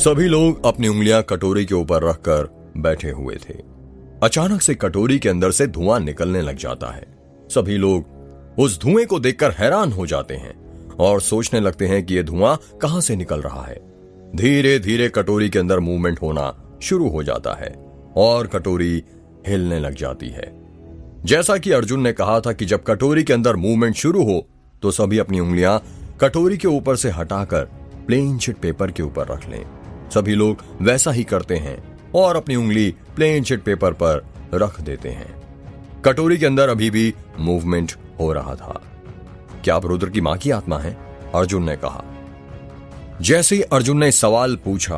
सभी लोग अपनी उंगलियां कटोरी के ऊपर रखकर बैठे हुए थे। अचानक से कटोरी के अंदर से धुआं निकलने लग जाता है। सभी लोग उस धुएं को देखकर हैरान हो जाते हैं और सोचने लगते हैं कि यह धुआं कहां से निकल रहा है। धीरे धीरे कटोरी के अंदर मूवमेंट होना शुरू हो जाता है और कटोरी हिलने लग जाती है। जैसा कि अर्जुन ने कहा था कि जब कटोरी के अंदर मूवमेंट शुरू हो तो सभी अपनी उंगलियां कटोरी के ऊपर से हटाकर प्लेन शीट पेपर के ऊपर रख लें। सभी लोग वैसा ही करते हैं और अपनी उंगली प्लेन शीट पेपर पर रख देते हैं। कटोरी के अंदर अभी भी मूवमेंट हो रहा था। क्या आप रुद्र की मां की आत्मा है? अर्जुन ने कहा। जैसे ही अर्जुन ने सवाल पूछा,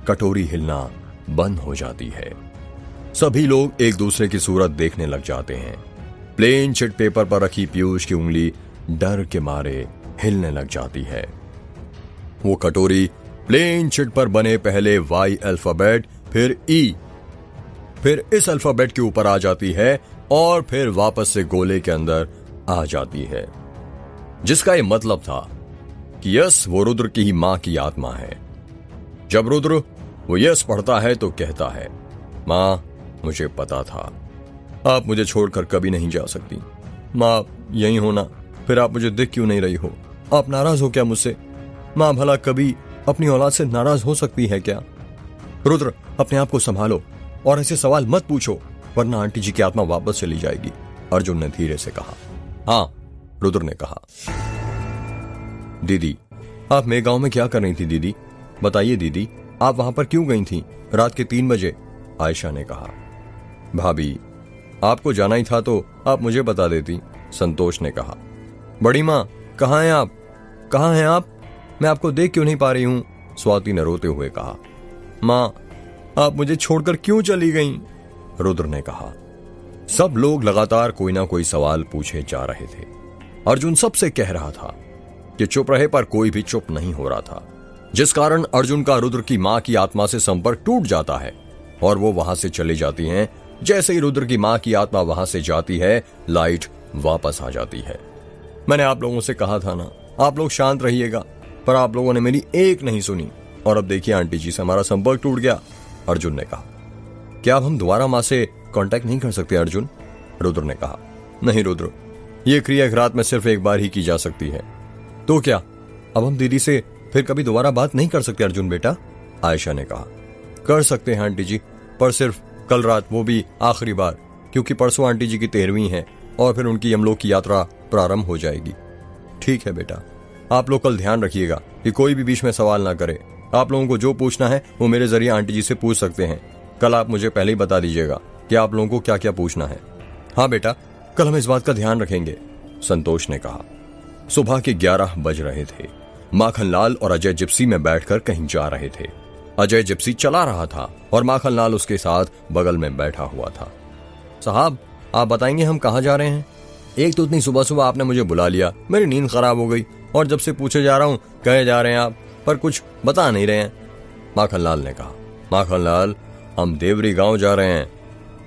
कटोरी हिलना बंद हो जाती है। सभी लोग एक दूसरे की सूरत देखने लग जाते हैं। प्लेन शीट पेपर पर रखी पीयूष की उंगली डर के मारे हिलने लग जाती है। वो कटोरी प्लेन शीट पर बने पहले वाई अल्फाबेट, फिर ई, फिर इस अल्फाबेट के ऊपर आ जाती है और फिर वापस से गोले के अंदर आ जाती है, जिसका यह मतलब था कि यस, वो रुद्र की ही मां की आत्मा है। जब रुद्र वो यस पढ़ता है तो कहता है, मां, मुझे पता था आप मुझे छोड़कर कभी नहीं जा सकती। मां, आप यहीं होना, फिर आप मुझे दिख क्यों नहीं रही हो? आप नाराज हो क्या मुझसे? मां भला कभी अपनी औलाद से नाराज हो सकती है क्या? रुद्र, अपने आप को संभालो और ऐसे सवाल मत पूछो, वरना आंटी जी की आत्मा वापस चली जाएगी, अर्जुन ने धीरे से कहा। हाँ, रुद्र ने कहा। दीदी, आप मेघगांव में क्या कर रही थी दीदी? बताइए दीदी, आप वहां पर क्यों गई थी रात के 3 बजे? आयशा ने कहा। भाभी, आपको जाना ही था तो आप मुझे बता देती, संतोष ने कहा। बड़ी माँ, कहाँ हैं आप? कहाँ हैं आप? मैं आपको देख क्यों नहीं पा रही हूं? स्वाति ने रोते हुए कहा। माँ, आप मुझे छोड़कर क्यों चली गईं? रुद्र ने कहा। सब लोग लगातार कोई ना कोई सवाल पूछे जा रहे थे। अर्जुन सबसे कह रहा था कि चुप रहे, पर कोई भी चुप नहीं हो रहा था, जिस कारण अर्जुन का रुद्र की मां की आत्मा से संपर्क टूट जाता है और वो वहां से चली जाती हैं। जैसे ही रुद्र की मां की आत्मा वहां से जाती है, लाइट वापस आ जाती है। मैंने आप लोगों से कहा था ना, आप लोग शांत रहिएगा, पर आप लोगों ने मेरी एक नहीं सुनी और अब देखिए आंटी जी से हमारा संपर्क टूट गया, अर्जुन ने कहा। क्या अब हम दोबारा मां से कांटेक्ट नहीं कर सकते अर्जुन? रुद्र ने कहा। नहीं रुद्र, यह क्रिया एक रात में सिर्फ एक बार ही की जा सकती है। तो क्या अब हम दीदी से फिर कभी दोबारा बात नहीं कर सकते अर्जुन बेटा? आयशा ने कहा। कर सकते हैं आंटी जी, पर सिर्फ कल रात, वो भी आखिरी बार, क्योंकि परसों आंटी जी की 13वीं है और फिर उनकी यमलोक की यात्रा प्रारंभ हो जाएगी। ठीक है बेटा, आप लोग कल ध्यान रखिएगा कि कोई भी बीच में सवाल ना करे। आप लोगों को जो पूछना है वो मेरे जरिए आंटी जी से पूछ सकते हैं। कल आप मुझे पहले ही बता दीजिएगा कि आप लोगों को क्या क्या पूछना है। हाँ बेटा, कल हम इस बात का ध्यान रखेंगे, संतोष ने कहा। सुबह के 11 बज रहे थे। माखनलाल और अजय जिप्सी में बैठकर कहीं जा रहे थे। अजय जिप्सी चला रहा था और माखनलाल उसके साथ बगल में बैठा हुआ था। साहब, आप बताएंगे हम कहाँ जा रहे हैं? एक तो इतनी सुबह सुबह आपने मुझे बुला लिया, मेरी नींद खराब हो गई और जब से पूछे जा रहा हूँ कहे जा रहे हैं आप, पर कुछ बता नहीं रहे हैं, माखनलाल ने कहा। माखनलाल, हम देवरी गांव जा रहे हैं।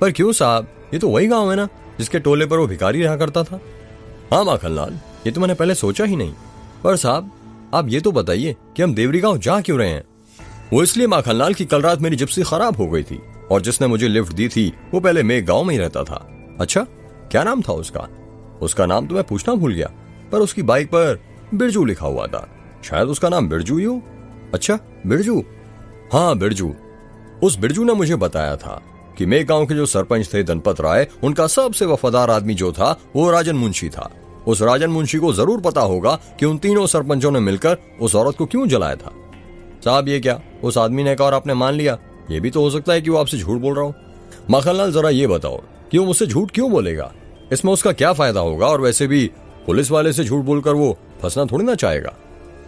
पर क्यों साहब? ये तो वही गांव है ना जिसके टोले पर वो भिखारी रहा करता था। हाँ माखनलाल, ये तो मैंने पहले सोचा ही नहीं, पर साहब आप ये तो बताइए कि हम देवरी गांव जा क्यों रहे हैं? वो इसलिए माखनलाल की कल रात मेरी जिप्सी खराब हो गई थी और जिसने मुझे लिफ्ट दी थी वो पहले मेघगांव में ही रहता था। अच्छा, क्या नाम था उसका? उसका नाम तो मैं पूछना भूल गया, पर उसकी बाइक पर बिरजू लिखा हुआ था। शायद उसका नाम बिरजू ही हो। अच्छा, बिरजू? हाँ बिरजू। उस बिरजू ने मुझे बताया था कि मेघगांव के जो सरपंच थे धनपत राय, उनका सबसे वफादार आदमी जो था वो राजन मुंशी था। उस राजन मुंशी को जरूर पता होगा कि उन तीनों सरपंचों ने मिलकर उस औरत को क्यों जलाया था। साहब, ये क्या उस आदमी ने कहा और आपने मान लिया? ये भी तो हो सकता है कि वो आपसे झूठ बोल रहा हो। माखनलाल, जरा ये बताओ कि वो मुझसे झूठ क्यों बोलेगा? इसमें उसका क्या फायदा होगा? और वैसे भी पुलिस वाले से झूठ बोलकर वो फंसना थोड़ी ना चाहेगा।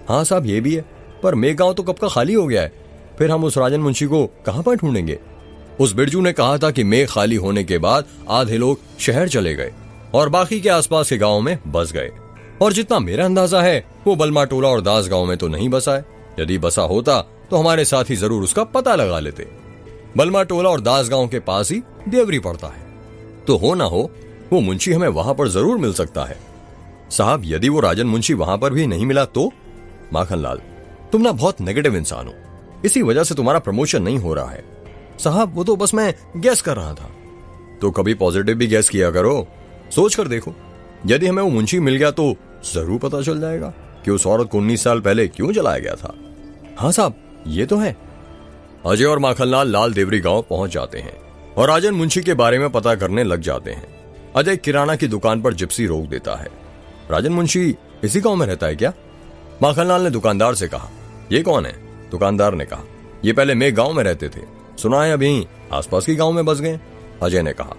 हाँ साहब, ये भी है, पर मेघगांव तो कब का खाली हो गया है, फिर हम उस राजन मुंशी को कहां पर ढूंढेंगे? उस बिरजू ने कहा था कि मेघ खाली होने के बाद आधे लोग शहर चले गए और बाकी के आसपास के गांव में बस गए, और जितना मेरा अंदाजा है वो बलमा टोला और दास गांव में तो नहीं बसा है। यदि बसा होता तो हमारे साथी जरूर उसका पता लगा लेते। बलमा टोला और दास गांव के पास ही देवरी पड़ता है, तो हो ना हो वो मुंशी हमें वहां पर जरूर मिल सकता है। साहब, यदि वो राजन मुंशी वहां पर भी नहीं मिला तो? माखनलाल, तुम ना बहुत नेगेटिव इंसान हो। इसी वजह से तुम्हारा प्रमोशन नहीं हो रहा है। साहब वो तो बस मैं गैस कर रहा था। तो कभी पॉजिटिव भी गैस किया करो, सोच कर देखो, यदि हमें वो मुंशी मिल गया तो जरूर पता चल जाएगा कि उस औरत को 19 साल पहले क्यों जलाया गया था। हाँ साहब ये तो है। अजय और माखनलाल लाल देवरी गांव पहुंच जाते हैं और राजन मुंशी के बारे में पता करने लग जाते हैं। अजय किराना की दुकान पर जिप्सी रोक देता है। राजन मुंशी इसी गांव में रहता है क्या? माखनलाल ने दुकानदार से कहा। ये कौन है? दुकानदार ने कहा, ये पहले मैं गांव में रहते थे, सुना है अभी आसपास के गांव में बस गए। अजय ने कहा,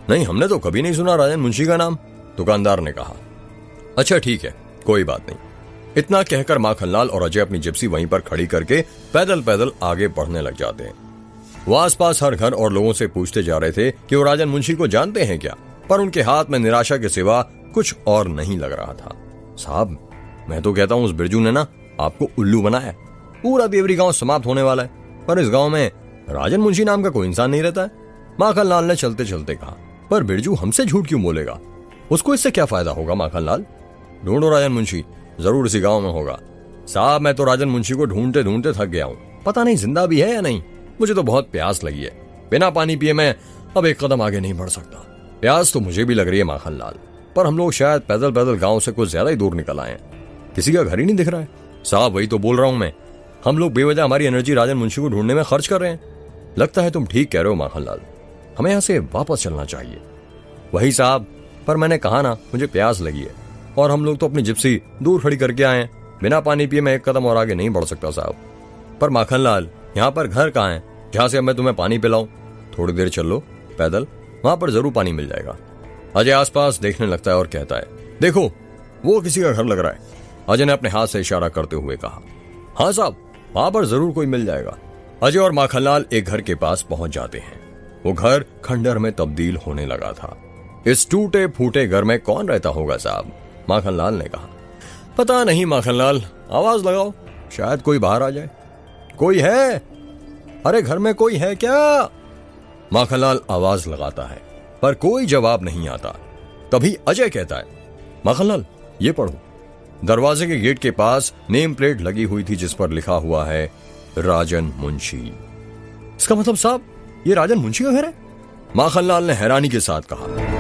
नहीं हमने तो कभी नहीं सुना राजन मुंशी का नाम। दुकानदार ने कहा, अच्छा ठीक है कोई बात नहीं। इतना कहकर माखनलाल और अजय अपनी जिप्सी वहीं पर खड़ी करके पैदल पैदल आगे बढ़ने लग जाते हैं। वो आसपास हर घर और लोगों से पूछते जा रहे थे कि वो राजन मुंशी को जानते हैं क्या, पर उनके हाथ में निराशा के सिवा कुछ और नहीं लग रहा था। साहब मैं तो कहता हूं उस बिरजू ने ना आपको उल्लू बनाया। पूरा देवरी गांव समाप्त होने वाला है, पर इस गांव में राजन मुंशी नाम का कोई इंसान नहीं रहता है। माखनलाल ने चलते चलते कहा, पर बिरजू हमसे झूठ क्यों बोलेगा? उसको इससे क्या फायदा होगा? माखनलाल ढूंढो राजन मुंशी, जरूर इसी गांव में होगा। साहब मैं तो राजन मुंशी को ढूंढते ढूंढते थक गया हूँ, पता नहीं जिंदा भी है या नहीं। मुझे तो बहुत प्यास लगी है, बिना पानी पिए मैं अब एक कदम आगे नहीं बढ़ सकता। प्यास तो मुझे भी लग रही है माखनलाल, पर हम लोग शायद पैदल पैदल गांव से कुछ ज्यादा ही दूर निकल आए हैं। किसी का घर ही नहीं दिख रहा है। साहब वही तो बोल रहा हूं मैं, हम लोग बेवजह हमारी एनर्जी राजन मुंशी को ढूंढने में खर्च कर रहे हैं। लगता है तुम ठीक कह रहे हो माखनलाल, हमें यहां से वापस चलना चाहिए। वही साहब, पर मैंने कहा ना मुझे प्यास लगी है, और हम लोग तो अपनी जिप्सी दूर खड़ी करके आए हैं। बिना पानी पिए मैं एक कदम और आगे नहीं बढ़ सकता साहब। पर माखनलाल यहाँ पर घर कहाँ है जहां से अब मैं तुम्हें पानी पिलाऊं? थोड़ी देर चलो पैदल, वहां पर जरूर पानी मिल जाएगा। अजय आसपास देखने लगता है और कहता है, देखो वो किसी का घर लग रहा है। अजय ने अपने हाथ से इशारा करते हुए कहा, हाँ साहब वहां पर जरूर कोई मिल जाएगा। अजय और माखनलाल एक घर के पास पहुंच जाते हैं। वो घर खंडर में तब्दील होने लगा था। इस टूटे फूटे घर में कौन रहता होगा साहब? माखनलाल ने कहा, पता नहीं माखनलाल, आवाज लगाओ, शायद कोई बाहर आ जाए। कोई है? अरे घर में कोई है क्या? माखनलाल आवाज लगाता है, पर कोई जवाब नहीं आता। तभी अजय कहता है, माखनलाल ये पढ़ो। दरवाजे के गेट के पास नेम प्लेट लगी हुई थी जिस पर लिखा हुआ है राजन मुंशी। इसका मतलब साहब ये राजन मुंशी का घर है? माखनलाल ने हैरानी के साथ कहा।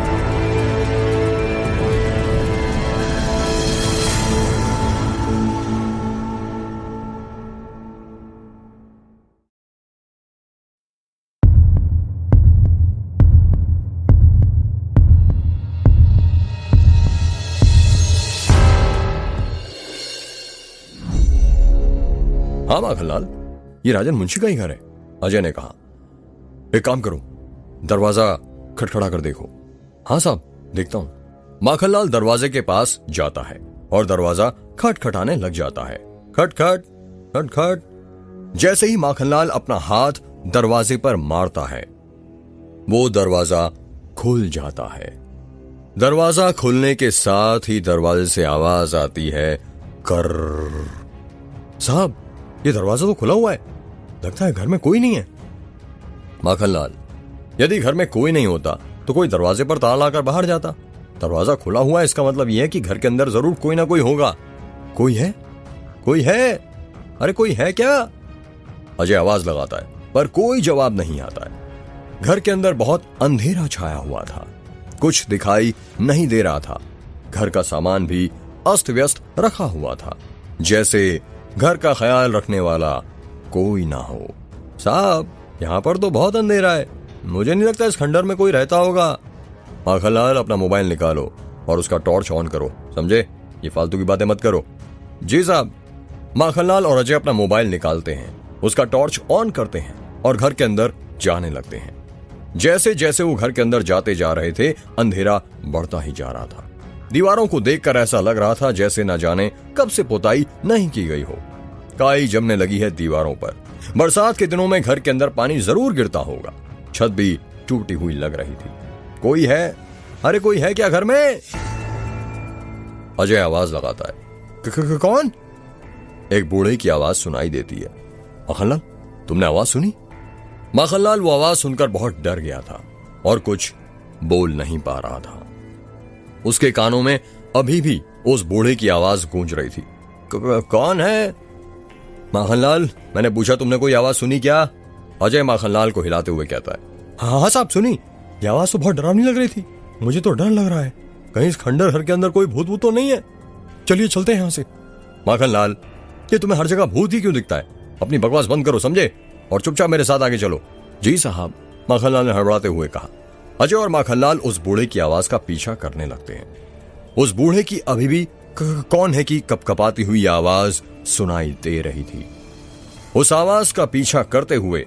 हाँ माखनलाल, ये राजन मुंशी का ही घर है। अजय ने कहा, एक काम करो, दरवाजा खटखड़ा कर देखो। हाँ साहब देखता हूं। माखनलाल दरवाजे के पास जाता है और दरवाजा खटखटाने लग जाता है। खटखट खटखट। जैसे ही माखनलाल अपना हाथ दरवाजे पर मारता है, वो दरवाजा खुल जाता है। दरवाजा खुलने के साथ ही दरवाजे से आवाज आती है, कर। साहब ये दरवाजा तो खुला हुआ है, लगता है घर में कोई नहीं है। माखनलाल, यदि घर में कोई नहीं होता तो कोई दरवाजे पर ताला लाकर बाहर जाता। दरवाजा खुला हुआ है, इसका मतलब यह है कि घर के अंदर जरूर कोई ना कोई होगा। कोई है? कोई है? अरे कोई है क्या? अजय आवाज लगाता है, पर कोई जवाब नहीं आता है। घर के अंदर बहुत अंधेरा छाया हुआ था, कुछ दिखाई नहीं दे रहा था। घर का सामान भी अस्त व्यस्त रखा हुआ था, जैसे घर का ख्याल रखने वाला कोई ना हो। साहब यहाँ पर तो बहुत अंधेरा है, मुझे नहीं लगता इस खंडर में कोई रहता होगा। माखनलाल अपना मोबाइल निकालो और उसका टॉर्च ऑन करो, समझे? ये फालतू की बातें मत करो। जी साहब। माखनलाल और अजय अपना मोबाइल निकालते हैं, उसका टॉर्च ऑन करते हैं और घर के अंदर जाने लगते हैं। जैसे जैसे वो घर के अंदर जाते जा रहे थे, अंधेरा बढ़ता ही जा रहा था। दीवारों को देखकर ऐसा लग रहा था जैसे न जाने कब से पुताई नहीं की गई हो। काई जमने लगी है दीवारों पर। बरसात के दिनों में घर के अंदर पानी जरूर गिरता होगा। छत भी टूटी हुई लग रही थी। कोई है? अरे कोई है क्या घर में? अजय आवाज लगाता है, कौन? एक बूढ़े की आवाज सुनाई देती है। माखनलाल तुमने आवाज सुनी? माखनलाल वो आवाज सुनकर बहुत डर गया था और कुछ बोल नहीं पा रहा था। उसके कानों में अभी भी उस बूढ़े की आवाज गूंज रही थी, कौन है? माखनलाल, मैंने पूछा तुमने कोई आवाज सुनी क्या? अजय माखनलाल को हिलाते हुए कहता है, हाँ हाँ साहब सुनी, ये आवाज तो बहुत डरावनी लग रही थी, मुझे तो डर लग रहा है, कहीं इस खंडर घर के अंदर कोई भूत भूत तो नहीं है, चलिए चलते हैं यहाँ से। माखनलाल, ये तुम्हें हर जगह भूत ही क्यों दिखता है? अपनी बकवास बंद करो समझे, और चुपचाप मेरे साथ आगे चलो। जी साहब, माखनलाल ने हड़बड़ाते हुए कहा। अजय और माखनलाल उस बूढ़े की आवाज का पीछा करने लगते हैं। उस बूढ़े की अभी भी कौन है कि कपकपाती हुई आवाज सुनाई दे रही थी। उस आवाज का पीछा करते हुए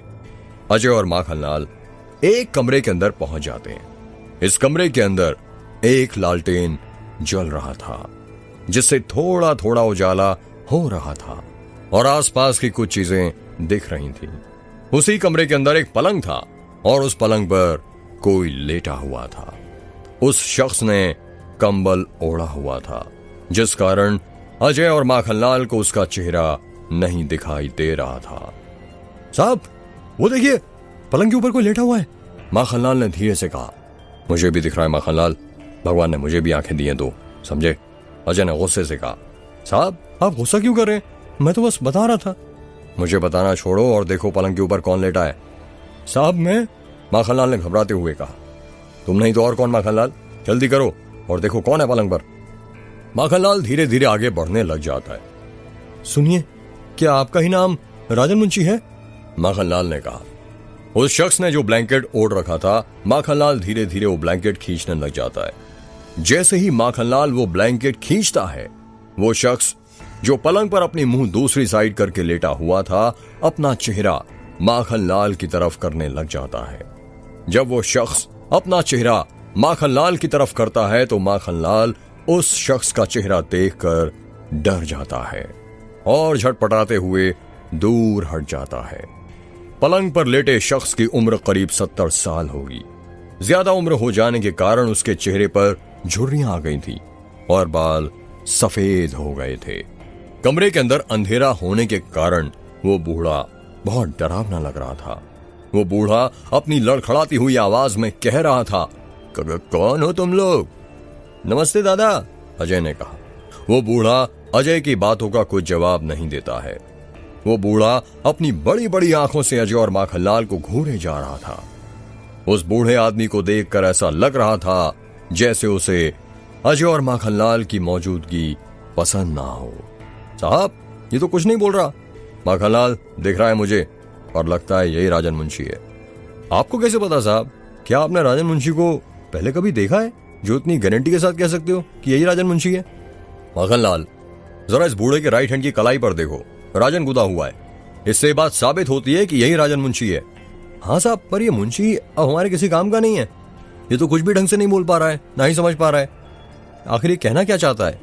अजय और माखनलाल एक कमरे के अंदर पहुंच जाते हैं। इस कमरे के अंदर एक लालटेन जल रहा था, जिससे थोड़ा थोड़ा उजाला हो रहा था और आसपास की कुछ चीजें दिख रही थीं। उसी कमरे के अंदर एक पलंग था और उस पलंग पर कोई लेटा हुआ था। उस शख्स ने कंबल ओढ़ा हुआ था, जिस कारण अजय और माखनलाल को उसका चेहरा नहीं दिखाई दे रहा था। साहब वो देखिए, पलंग के ऊपर कोई लेटा हुआ है, माखनलाल ने धीरे से कहा। मुझे भी दिख रहा है माखनलाल, भगवान ने मुझे भी आंखें दी हैं दो, समझे? अजय ने गुस्से से कहा। साहब आप गुस्सा क्यों कर रहे हैं, मैं तो बस बता रहा था। मुझे बताना छोड़ो और देखो पलंग के ऊपर कौन लेटा है। साहब मैं, माखनलाल ने घबराते हुए कहा। तुम नहीं तो और कौन माखनलाल, जल्दी करो और देखो कौन है पलंग पर। माखनलाल धीरे धीरे आगे बढ़ने लग जाता है। सुनिए, क्या आपका ही नाम राजन मुंशी है? माखनलाल ने कहा। उस शख्स ने जो ब्लैंकेट ओढ़ रखा था, माखनलाल धीरे धीरे वो ब्लैंकेट खींचने लग जाता है। जैसे ही माखनलाल वो ब्लैंकेट खींचता है, वो शख्स जो पलंग पर अपनी मुंह दूसरी साइड करके लेटा हुआ था, अपना चेहरा माखनलाल की तरफ करने लग जाता है। जब वो शख्स अपना चेहरा माखनलाल की तरफ करता है तो माखनलाल उस शख्स का चेहरा देखकर डर जाता है और झटपटाते हुए दूर हट जाता है। पलंग पर लेटे शख्स की उम्र करीब 70 साल होगी। ज्यादा उम्र हो जाने के कारण उसके चेहरे पर झुर्रियां आ गई थी और बाल सफेद हो गए थे। कमरे के अंदर अंधेरा होने के कारण वो बूढ़ा बहुत डरावना लग रहा था। वो बूढ़ा अपनी लड़खड़ाती हुई आवाज में कह रहा था, कौन हो तुम लोग? नमस्ते दादा, अजय ने कहा। वो बूढ़ा अजय की बातों का कोई जवाब नहीं देता है। वो बूढ़ा अपनी बड़ी बड़ी आंखों से अजय और माखनलाल को घूरे जा रहा था। उस बूढ़े आदमी को देखकर ऐसा लग रहा था जैसे उसे अजय और माखनलाल की मौजूदगी पसंद ना हो। साहब ये तो कुछ नहीं बोल रहा, माखनलाल दिख रहा है मुझे और लगता है यही राजन मुंशी है। आपको कैसे पता साहब? क्या आपने राजन मुंशी को पहले कभी देखा है जो इतनी गारंटी के साथ कह सकते हो कि यही राजन मुंशी है? माखनलाल, जरा इस बूढ़े के राइट हैंड की कलाई पर देखो, राजन गुदा हुआ है। इससे बात साबित होती है कि यही राजन मुंशी है। हाँ साहब, पर ये मुंशी अब हमारे किसी काम का नहीं है। ये तो कुछ भी ढंग से नहीं बोल पा रहा है, ना ही समझ पा रहा है। आखिर ये कहना क्या चाहता है?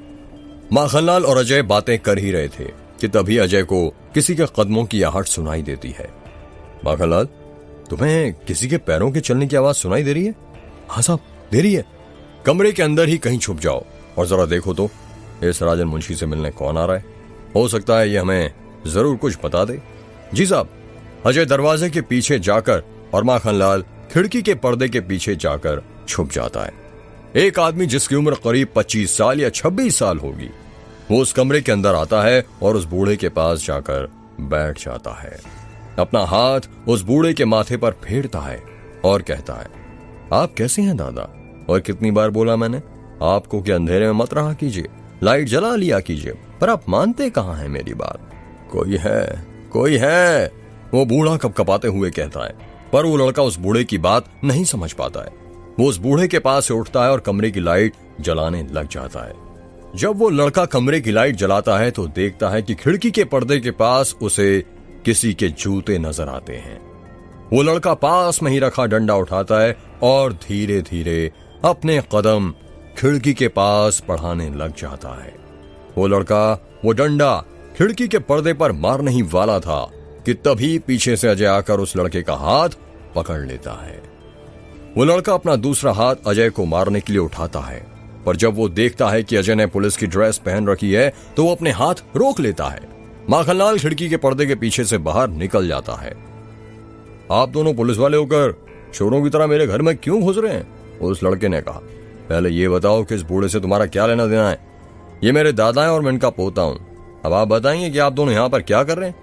माखनलाल और अजय बातें कर ही रहे थे कि तभी अजय को किसी के कदमों की आहट सुनाई देती है। माखनलाल, तुम्हें किसी के पैरों के चलने की आवाज सुनाई दे रही है? हाँ साहब, दे रही है। कमरे के अंदर ही कहीं छुप जाओ और जरा देखो तो इस राजन मुंशी से मिलने कौन आ रहा है। हो सकता है ये हमें जरूर कुछ बता दे। जी साहब। अजय दरवाजे के पीछे जाकर और माखनलाल खिड़की के पर्दे के पीछे जाकर छुप जाता है। एक आदमी जिसकी उम्र करीब 25 साल या 26 साल होगी, वो उस कमरे के अंदर आता है और उस बूढ़े के पास जाकर बैठ जाता है। अपना हाथ उस बूढ़े के माथे पर फेरता है और कहता है, आप कैसे हैं दादा? और कितनी बार बोला मैंने आपको कि अंधेरे में मत रहा कीजिए, लाइट जला लिया कीजिए, पर आप मानते कहाँ हैं मेरी बात? कोई है, कोई है, वो बूढ़ा कपकपाते हुए कहता है। पर वो लड़का उस बूढ़े की बात नहीं समझ पाता है। वो उस बूढ़े के पास से उठता है और कमरे की लाइट जलाने लग जाता है। जब वो लड़का कमरे की लाइट जलाता है तो देखता है कि खिड़की के पर्दे के पास उसे किसी के जूते नजर आते हैं। वो लड़का पास में ही रखा डंडा उठाता है और धीरे धीरे अपने कदम खिड़की के पास बढ़ाने लग जाता है। वो लड़का वो डंडा खिड़की के पर्दे पर मारने ही वाला था कि तभी पीछे से अजय आकर उस लड़के का हाथ पकड़ लेता है। वो लड़का अपना दूसरा हाथ अजय को मारने के लिए उठाता है, पर जब वो देखता है कि अजय ने पुलिस की ड्रेस पहन रखी है तो वो अपने हाथ रोक लेता है। माखनलाल खिड़की के पर्दे के पीछे से बाहर निकल जाता है। आप दोनों पुलिस वाले होकर चोरों की तरह मेरे घर में क्यों घुस रहे हैं? उस लड़के ने कहा। पहले ये बताओ कि इस बूढ़े से तुम्हारा क्या लेना देना है? ये मेरे दादा हैं और मैं इनका पोता हूं। अब आप बताएंगे कि आप दोनों यहाँ पर क्या कर रहे हैं?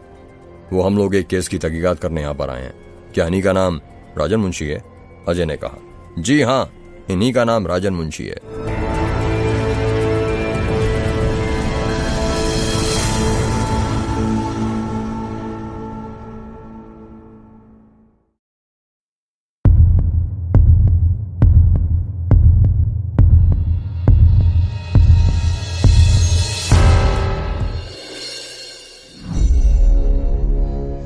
वो हम लोग एक केस की तहकीकात करने यहाँ पर आए हैं। क्या इन्हीं का नाम राजन मुंशी है? अजय ने कहा। जी हाँ, इन्हीं का नाम राजन मुंशी है।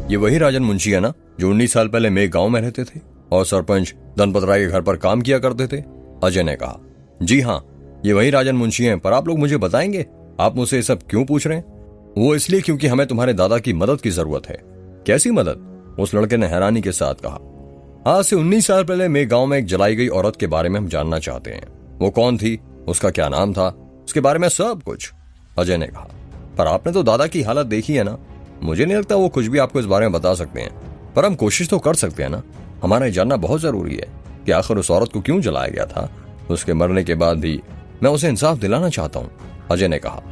ये वही राजन मुंशी है ना जो 19 साल पहले मेघ गांव में रहते थे और सरपंच धनपत राय के घर पर काम किया करते थे? अजय ने कहा। जी हाँ, ये वही राजन मुंशी हैं, पर आप लोग मुझे बताएंगे आप मुझसे ये सब क्यों पूछ रहे हैं? वो इसलिए क्योंकि हमें तुम्हारे दादा की मदद की जरूरत है। कैसी मदद? उस लड़के ने हैरानी के साथ कहा। आज से 19 साल पहले मेघ गांव में एक जलाई गई औरत के बारे में हम जानना चाहते हैं। वो कौन थी, उसका क्या नाम था, उसके बारे में सब कुछ। अजय ने कहा। पर आपने तो दादा की हालत देखी है ना, मुझे नहीं लगता वो कुछ भी आपको इस बारे में बता सकते हैं। पर हम कोशिश तो कर सकते हैं ना। हमारा ये जानना बहुत जरूरी है कि आखिर उस औरत को क्यों जलाया गया था। उसके मरने के बाद भी मैं उसे इंसाफ दिलाना चाहता हूँ, अजय ने कहा।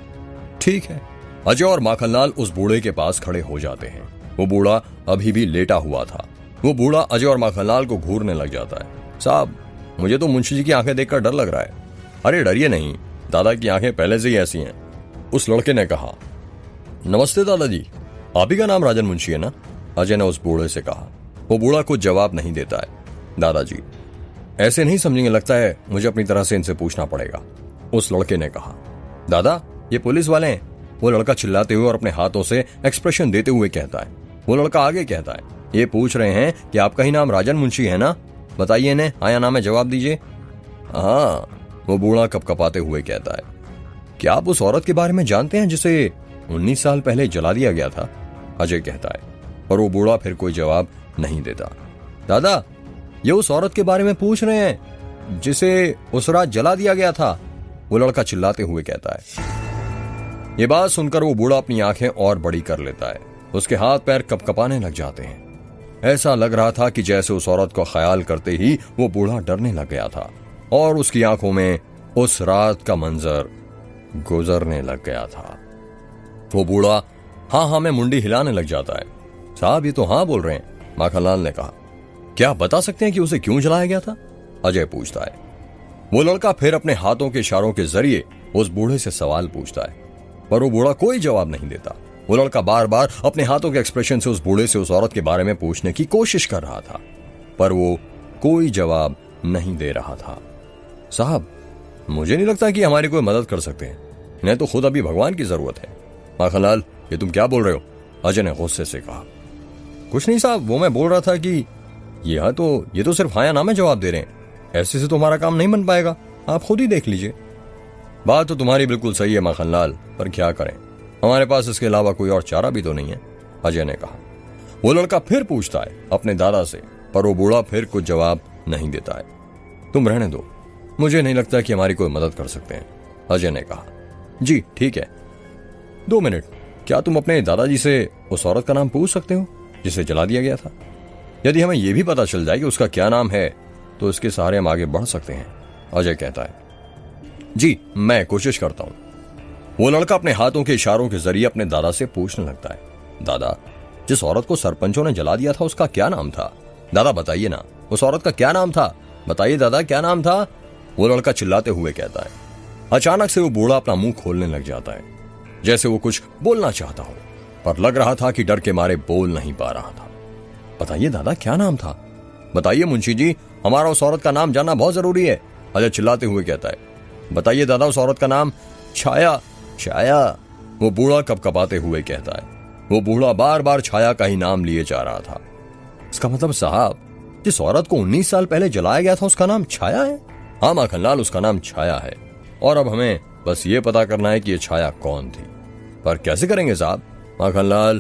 ठीक है। अजय और माखनलाल उस बूढ़े के पास खड़े हो जाते हैं। वो बूढ़ा अभी भी लेटा हुआ था। वो बूढ़ा अजय और माखनलाल को घूरने लग जाता है। साहब, मुझे तो मुंशी जी की आंखें देखकर डर लग रहा है। अरे डरिए नहीं, दादा की आंखें पहले से ही ऐसी हैं, उस लड़के ने कहा। नमस्ते दादाजी, आप ही का नाम राजन मुंशी है ना? अजय ने उस बूढ़े से कहा। वो बूढ़ा कुछ जवाब नहीं देता है। दादाजी, ऐसे नहीं समझेंगे, लगता है मुझे अपनी तरह से इनसे पूछना पड़ेगा, उस लड़के ने कहा। दादा, ये पुलिस वाले हैं, वो लड़का चिल्लाते हुए और अपने हाथों से एक्सप्रेशन देते हुए कहता है। वो लड़का आगे कहता है, ये पूछ रहे हैं कि आपका ही नाम राजन मुंशी है ना? बताइए इन्हें, हाँ या ना में जवाब दीजिए। हाँ, वो बूढ़ा कपकपाते हुए कहता है। क्या आप उस औरत के बारे में जानते हैं जिसे 19 साल पहले जला दिया गया था? अजय कहता है। और वो बूढ़ा फिर कोई जवाब नहीं देता। दादा, ये उस औरत के बारे में पूछ रहे हैं जिसे उस रात जला दिया गया था, वो लड़का चिल्लाते हुए कहता है। ये बात सुनकर वो बूढ़ा अपनी आंखें और बड़ी कर लेता है। उसके हाथ पैर कपकपाने लग जाते हैं। ऐसा लग रहा था कि जैसे उस औरत को ख्याल करते ही वो बूढ़ा डरने लग गया था और उसकी आंखों में उस रात का मंजर गुजरने लग गया था। वो बूढ़ा हाँ हाँ में मुंडी हिलाने लग जाता है। साहब, ये तो हाँ बोल रहे हैं, माखनलाल ने कहा। क्या आप बता सकते हैं कि उसे क्यों जलाया गया था? अजय पूछता है। वो लड़का फिर अपने हाथों के इशारों के जरिए उस बूढ़े से सवाल पूछता है, पर वो बूढ़ा कोई जवाब नहीं देता। वो लड़का बार बार अपने हाथों के एक्सप्रेशन से उस बूढ़े से उस औरत के बारे में पूछने की कोशिश कर रहा था, पर वो कोई जवाब नहीं दे रहा था। साहब, मुझे नहीं लगता कि हमारी कोई मदद कर सकते हैं, इन्हें तो खुद अभी भगवान की जरूरत है। माखनलाल, ये तुम क्या बोल रहे हो? अजय ने गुस्से से कहा। कुछ नहीं साहब, वो मैं बोल रहा था कि ये तो सिर्फ हाँ या ना में जवाब दे रहे हैं। ऐसे से तो हमारा काम नहीं बन पाएगा, आप खुद ही देख लीजिए। बात तो तुम्हारी बिल्कुल सही है माखनलाल, पर क्या करें, हमारे पास इसके अलावा कोई और चारा भी तो नहीं है, अजय ने कहा। वो लड़का फिर पूछता है अपने दादा से, पर वो बूढ़ा फिर कुछ जवाब नहीं देता है। तुम रहने दो, मुझे नहीं लगता कि हमारी कोई मदद कर सकते हैं, अजय ने कहा। जी ठीक है, 2 मिनट, क्या तुम अपने दादाजी से उस औरत का नाम पूछ सकते हो जिसे जला दिया गया था? यदि हमें यह भी पता चल जाए कि उसका क्या नाम है तो इसके सहारे हम आगे बढ़ सकते हैं, अजय कहता है। जी, मैं कोशिश करता हूं। वो लड़का अपने हाथों के इशारों के जरिए अपने दादा से पूछने लगता है। दादा, जिस औरत को सरपंचों ने जला दिया था उसका क्या नाम था? दादा बताइए ना, उस औरत का क्या नाम था? बताइए दादा, क्या नाम था? वो लड़का चिल्लाते हुए कहता है। अचानक से वो बूढ़ा अपना मुंह खोलने लग जाता है, जैसे वो कुछ बोलना चाहता हो, पर लग रहा था कि डर के मारे बोल नहीं पा रहा था। बताइए दादा, क्या नाम था? बताइए मुंशी जी, हमारा उस औरत का नाम जानना बहुत जरूरी है, अजय चिल्लाते हुए कहता है। बताइए दादा, उस औरत का नाम छाया। छाया, वो बूढ़ा कपकपाते हुए कहता है। वो बूढ़ा बार बार छाया का ही नाम लिए जा रहा था। इसका मतलब साहब, जिस औरत को 19 साल पहले जलाया गया था उसका नाम छाया है? हाँ माखनलाल, उसका नाम छाया है, और अब हमें बस ये पता करना है कि ये छाया कौन थी। पर कैसे करेंगे साहब? माखनलाल,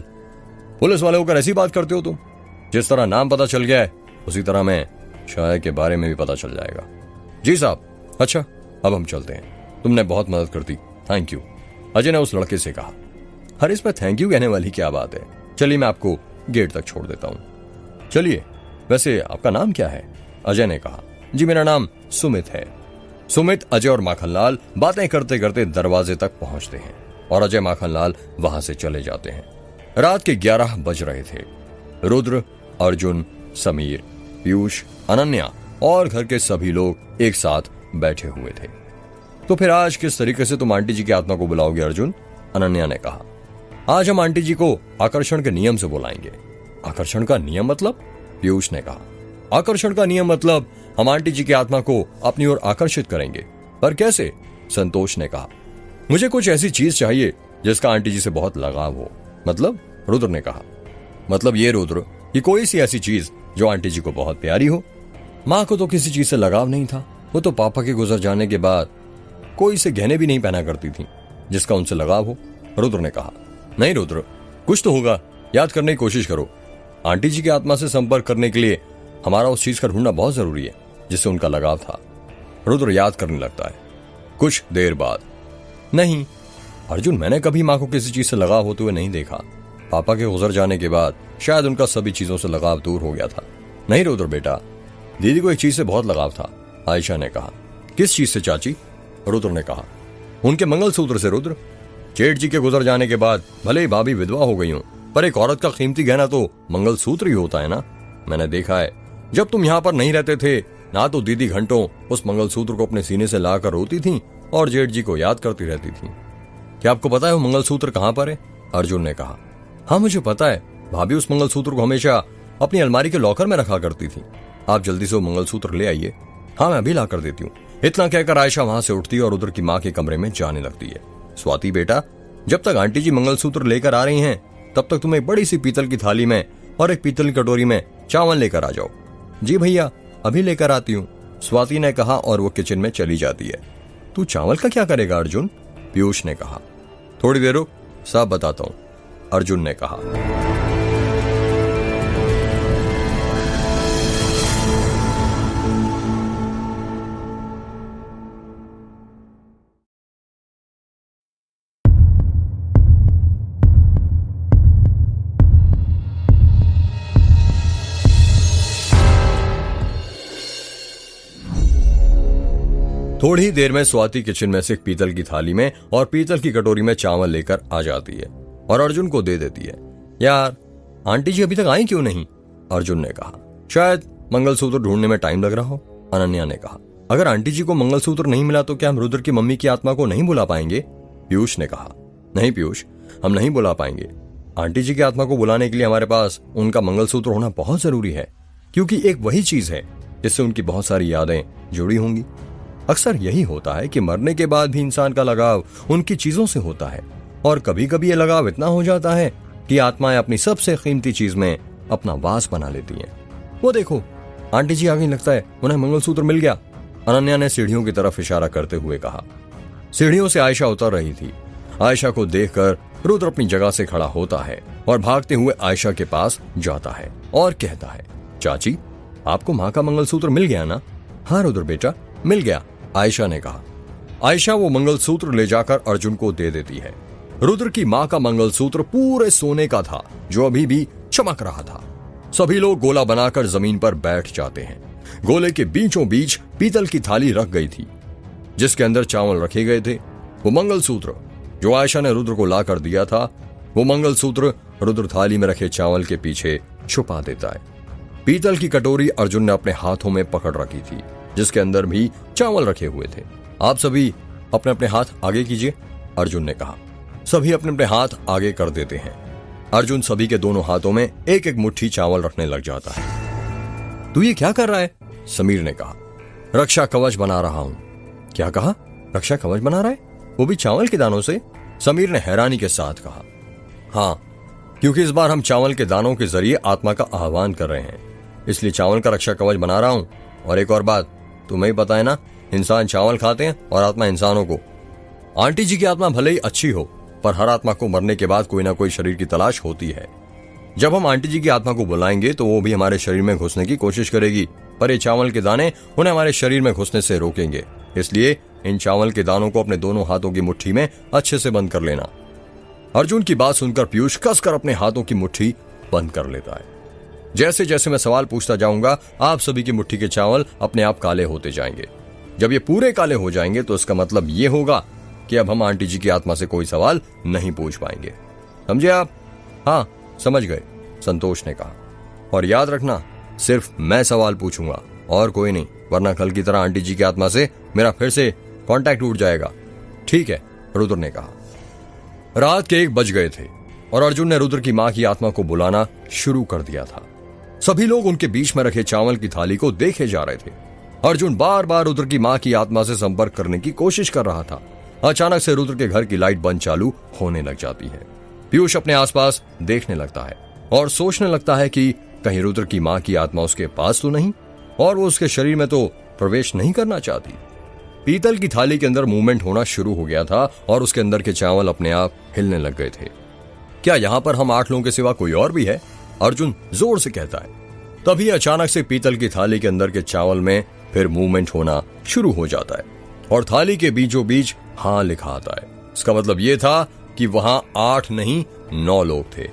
पुलिस वाले होकर ऐसी बात करते हो तुम? जिस तरह नाम पता चल गया है उसी तरह में छाया के बारे में भी पता चल जाएगा। जी साहब। अच्छा, अब हम चलते हैं, तुमने बहुत मदद कर दी, थैंक यू, अजय ने उस लड़के से कहा। हर इस पर थैंक यू कहने वाली क्या बात है, चलिए मैं आपको गेट तक छोड़ देता हूं। चलिए, वैसे आपका नाम क्या है? अजय ने कहा। जी मेरा नाम सुमित है। सुमित, अजय और माखनलाल बातें करते करते दरवाजे तक पहुंचते हैं और अजय माखनलाल वहां से चले जाते हैं। रात के 11 बज रहे थे। रुद्र, अर्जुन, समीर, पीयूष, अनन्या और घर के सभी लोग एक साथ बैठे हुए थे। तो फिर आज किस तरीके से तुम आंटी जी की आत्मा को बुलाओगे अर्जुन? अनन्या ने कहा। आज हम आंटी जी को आकर्षण के नियम से बुलाएंगे। आकर्षण का नियम मतलब? पीयूष ने कहा। आकर्षण का नियम मतलब हम आंटी जी की आत्मा को अपनी ओर आकर्षित करेंगे। पर कैसे? संतोष ने कहा। मुझे कुछ ऐसी चीज चाहिए जिसका आंटी जी से बहुत लगाव हो। मतलब? रुद्र ने कहा। मतलब ये रुद्र कि कोई सी ऐसी चीज जो आंटी जी को बहुत प्यारी हो। माँ को तो किसी चीज से लगाव नहीं था। वो तो पापा के गुजर जाने के बाद कोई से गहने भी नहीं पहना करती थी जिसका उनसे लगाव हो। रुद्र ने कहा। नहीं रुद्र, कुछ तो होगा, याद करने की कोशिश करो। आंटी जी की आत्मा से संपर्क करने के लिए हमारा उस चीज का ढूंढना बहुत जरूरी है जिससे उनका लगाव था। रुद्र याद करने लगता है। कुछ देर बाद, नहीं अर्जुन, मैंने कभी माँ को किसी चीज से लगाव होते हुए नहीं देखा। पापा के गुजर जाने के बाद शायद उनका सभी चीजों से लगाव दूर हो गया था। नहीं रुद्र बेटा, दीदी को एक चीज से बहुत लगाव था। आयशा ने कहा। किस चीज से चाची? रुद्र ने कहा। उनके मंगलसूत्र से रुद्र। जेठ जी के गुजर जाने के बाद भले ही भाभी विधवा हो गई हूं, पर एक औरत का कीमती गहना तो मंगलसूत्र ही होता है ना। मैंने देखा है, जब तुम यहाँ पर नहीं रहते थे ना तो दीदी घंटों उस मंगलसूत्र को अपने सीने से लाकर रोती थी और जेठ जी को याद करती रहती थी। क्या आपको पता है वो मंगलसूत्र कहाँ पर है? अर्जुन ने कहा। हाँ मुझे पता है, भाभी उस मंगलसूत्र को हमेशा अपनी अलमारी के लॉकर में रखा करती थी। आप जल्दी से वो मंगलसूत्र ले आइए। हाँ मैं अभी ला कर देती हूँ। इतना कहकर आयशा वहां से उठती है और रुद्र की माँ के कमरे में जाने लगती है। स्वाति बेटा, जब तक आंटी जी मंगलसूत्र लेकर आ रही हैं तब तक तुम एक बड़ी सी पीतल की थाली में और एक पीतल की कटोरी में चावल लेकर आ जाओ। जी भैया, अभी लेकर आती हूँ, स्वाति ने कहा और वो किचन में चली जाती है। तू चावल का क्या करेगा अर्जुन? पीयूष ने कहा। थोड़ी देर रुक, सब बताता हूँ, अर्जुन ने कहा। थोड़ी ही देर में स्वाति किचन में से एक पीतल की थाली में और पीतल की कटोरी में चावल लेकर आ जाती है और अर्जुन को दे देती है। यार, आंटी जी अभी तक आई क्यों नहीं? अर्जुन ने कहा। शायद मंगलसूत्र ढूंढने में टाइम लग रहा हो, अनन्या ने कहा। अगर आंटी जी को मंगलसूत्र नहीं मिला तो क्या हम रुद्र की मम्मी की आत्मा को नहीं बुला पाएंगे? पीयूष ने कहा। नहीं पीयूष, हम नहीं बुला पाएंगे। आंटी जी की आत्मा को बुलाने के लिए हमारे पास उनका मंगलसूत्र होना बहुत जरूरी है, क्योंकि एक वही चीज है जिससे उनकी बहुत सारी यादें जुड़ी होंगी। अक्सर यही होता है कि मरने के बाद भी इंसान का लगाव उनकी चीजों से होता है और कभी कभी ये लगाव इतना हो जाता है कि आत्माएं अपनी सबसे कीमती चीज में अपना वास बना लेती हैं। वो देखो, आंटी जी आ गई, लगता है उन्हें मंगलसूत्र मिल गया, अनन्या ने सीढ़ियों की तरफ इशारा करते हुए कहा। सीढ़ियों से आयशा उतर रही थी। आयशा को देखकर रुद्र अपनी जगह से खड़ा होता है और भागते हुए आयशा के पास जाता है और कहता है, चाची आपको माँ का मंगलसूत्र मिल गया ना? हाँ रुद्र बेटा, मिल गया, आयशा ने कहा। आयशा वो मंगलसूत्र ले जाकर अर्जुन को दे देती है। रुद्र की माँ का मंगलसूत्र पूरे सोने का था जो अभी भी चमक रहा था। सभी लोग गोला बनाकर जमीन पर बैठ जाते हैं। गोले के बीचों बीच पीतल की थाली रख गई थी जिसके अंदर चावल रखे गए थे। वो मंगलसूत्र जो आयशा ने रुद्र को लाकर दिया था, वो मंगलसूत्र रुद्र थाली में रखे चावल के पीछे छुपा देता है। पीतल की कटोरी अर्जुन ने अपने हाथों में पकड़ रखी थी जिसके अंदर भी चावल रखे हुए थे। आप सभी अपने अपने हाथ आगे कीजिए, अर्जुन ने कहा। सभी अपने अपने हाथ आगे कर देते हैं। अर्जुन सभी के दोनों हाथों में एक एक मुट्ठी चावल रखने लग जाता है। तू ये क्या कर रहा है? समीर ने कहा। रक्षा कवच बना रहा हूं। क्या कहा? रक्षा कवच बना रहा है? वो भी चावल के दानों से? समीर ने हैरानी के साथ कहा। हाँ, क्योंकि इस बार हम चावल के दानों के जरिए आत्मा का आह्वान कर रहे हैं, इसलिए चावल का रक्षा कवच बना रहा हूं। और एक और बात, तुम्हें ही पता है ना, इंसान चावल खाते हैं और आत्मा इंसानों को। आंटी जी की आत्मा भले ही अच्छी हो, पर हर आत्मा को मरने के बाद कोई ना कोई शरीर की तलाश होती है। जब हम आंटी जी की आत्मा को बुलाएंगे तो वो भी हमारे शरीर में घुसने की कोशिश करेगी, पर ये चावल के दाने उन्हें हमारे शरीर में घुसने से रोकेंगे। इसलिए इन चावल के दानों को अपने दोनों हाथों की मुट्ठी में अच्छे से बंद कर लेना। अर्जुन की बात सुनकर पीयूष कसकर अपने हाथों की मुट्ठी बंद कर लेता है। जैसे जैसे मैं सवाल पूछता जाऊंगा, आप सभी की मुट्ठी के चावल अपने आप काले होते जाएंगे। जब ये पूरे काले हो जाएंगे तो इसका मतलब ये होगा कि अब हम आंटी जी की आत्मा से कोई सवाल नहीं पूछ पाएंगे। समझे आप? हाँ समझ गए, संतोष ने कहा। और याद रखना, सिर्फ मैं सवाल पूछूंगा और कोई नहीं, वरना कल की तरह आंटी जी की आत्मा से मेरा फिर से कांटेक्ट टूट जाएगा। ठीक है, रुद्र ने कहा। रात के 1 बज गए थे और अर्जुन ने रुद्र की मां की आत्मा को बुलाना शुरू कर दिया था। सभी लोग उनके बीच में रखे चावल की थाली को देखे जा रहे थे। अर्जुन बार बार रुद्र की मां की आत्मा से संपर्क करने की कोशिश कर रहा था। अचानक से रुद्र के घर की लाइट बंद चालू होने लग जाती है। पीयूष अपने आसपास देखने लगता है और सोचने लगता है कि कहीं रुद्र की मां की आत्मा उसके पास तो नहीं और वो उसके शरीर में तो प्रवेश नहीं करना चाहती। पीतल की थाली के अंदर मूवमेंट होना शुरू हो गया था और उसके अंदर के चावल अपने आप हिलने लग गए थे। क्या यहां पर हम 8 लोगों के सिवा कोई और भी है? अर्जुन जोर से कहता है। तभी अचानक से पीतल की थाली के अंदर के चावल में फिर मूवमेंट होना शुरू हो जाता है और थाली के बीचों बीच हाँ लिखा आता है। इसका मतलब यह था कि वहां 8 नहीं 9 लोग थे।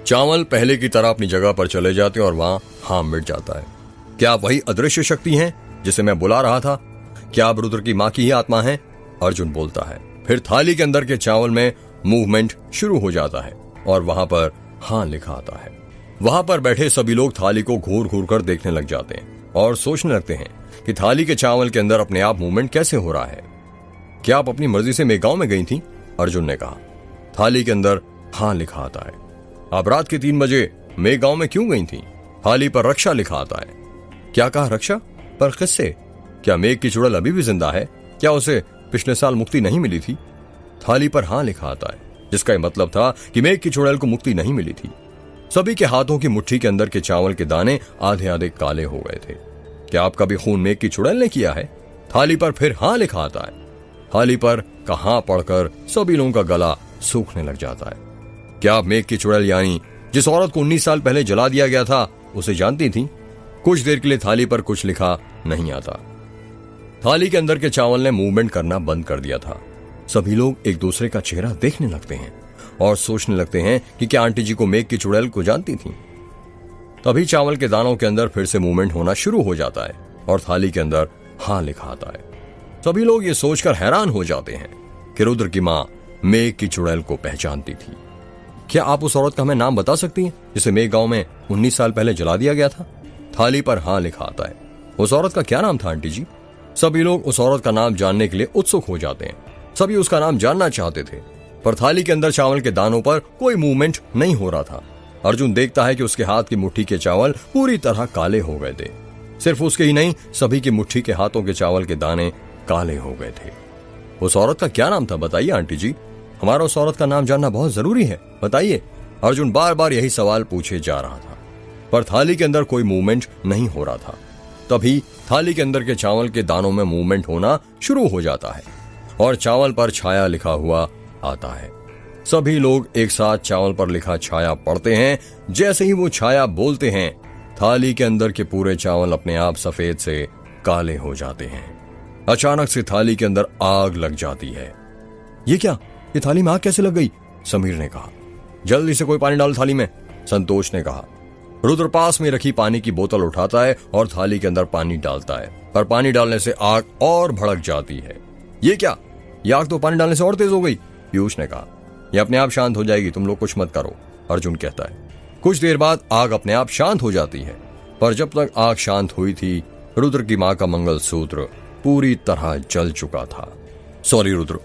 चावल पहले की तरह अपनी जगह पर चले जाते और वहां हाँ मिट जाता है। क्या वही अदृश्य शक्ति है जिसे मैं बुला रहा था? क्या आप रुद्र की मां की ही आत्मा है? अर्जुन बोलता है। फिर थाली के अंदर के चावल में मूवमेंट शुरू हो जाता है और वहां पर हाँ लिखा आता है। वहां पर बैठे सभी लोग थाली को घूर घूर कर देखने लग जाते हैं और सोचने लगते हैं कि थाली के चावल के अंदर अपने आप मूवमेंट कैसे हो रहा है। क्या आप अपनी मर्जी से मेघगांव में गई थी? अर्जुन ने कहा। थाली के अंदर हाँ लिखा आता है। आप रात के 3 बजे मेघगांव में क्यों गई थी? थाली पर रक्षा लिखा आता है। क्या कहा रक्षा? पर किससे? क्या मेघ की चुड़ैल अभी भी जिंदा है? क्या उसे पिछले साल मुक्ति नहीं मिली थी? थाली पर हाँ लिखा आता है, जिसका मतलब था कि मेघ की चुड़ैल को मुक्ति नहीं मिली थी। सभी के हाथों की मुट्ठी के अंदर के चावल के दाने आधे आधे काले हो गए थे। क्या आपका भी खून मेघ की चुड़ैल ने किया है? थाली पर फिर हाँ लिखा आता है। थाली पर कहां पढ़कर सभी लोगों का गला सूखने लग जाता है। क्या आप मेघ की चुड़ैल यानी जिस औरत को 19 साल पहले जला दिया गया था उसे जानती थी? कुछ देर के लिए थाली पर कुछ लिखा नहीं आता। थाली के अंदर के चावल ने मूवमेंट करना बंद कर दिया था। सभी लोग एक दूसरे का चेहरा देखने लगते हैं और सोचने लगते हैं कि क्या आंटी जी को मेघ की चुड़ैल को जानती थी। तभी चावल के दानों के अंदर फिर से मूवमेंट होना शुरू हो जाता है और थाली के अंदर हाँ लिखा आता है। सभी लोग ये सोचकर हैरान हो जाते हैं कि रुद्र की मां मेघ की चुड़ैल को पहचानती थी। क्या आप उस औरत का हमें नाम बता सकती हैं जिसे मेघगांव में 19 साल पहले जला दिया गया था? थाली पर हाँ लिखा आता है। उस औरत का क्या नाम था आंटी जी? सभी लोग उस औरत का नाम जानने के लिए उत्सुक हो जाते हैं। सभी उसका नाम जानना चाहते थे, पर थाली के अंदर चावल के दानों पर कोई मूवमेंट नहीं हो रहा था। अर्जुन देखता है कि उसके हाथ की मुट्ठी के चावल पूरी तरह काले हो गए थे। सिर्फ उसके ही नहीं, सभी की मुट्ठी के हाथों के चावल के दाने काले हो गए थे। उस औरत का क्या नाम था? बताइए आंटी जी, हमारा उस औरत का नाम जानना बहुत जरूरी है, बताइए। अर्जुन बार बार यही सवाल पूछे जा रहा था, पर थाली के अंदर कोई मूवमेंट नहीं हो रहा था। तभी थाली के अंदर के चावल के दानों में मूवमेंट होना शुरू हो जाता है और चावल पर छाया लिखा हुआ आता है। सभी लोग एक साथ चावल पर लिखा छाया पढ़ते हैं। जैसे ही वो छाया बोलते हैं, थाली के अंदर के पूरे चावल अपने आप सफेद से काले हो जाते हैं। अचानक से थाली के अंदर आग लग जाती है। ये क्या? ये थाली में आग कैसे लग गई? समीर ने कहा। जल्दी से कोई पानी डालो थाली में, संतोष ने कहा। रुद्र पास में रखी पानी की बोतल उठाता है और थाली के अंदर पानी डालता है, पर पानी डालने से आग और भड़क जाती है। ये क्या? ये आग तो पानी डालने से और तेज हो गई, पीयूष ने कहा। ये अपने आप शांत हो जाएगी, तुम लोग कुछ मत करो, अर्जुन कहता है। कुछ देर बाद आग अपने आप शांत हो जाती है, पर जब तक आग शांत हुई थी, रुद्र की मां का मंगलसूत्र पूरी तरह जल चुका था। सॉरी रुद्र,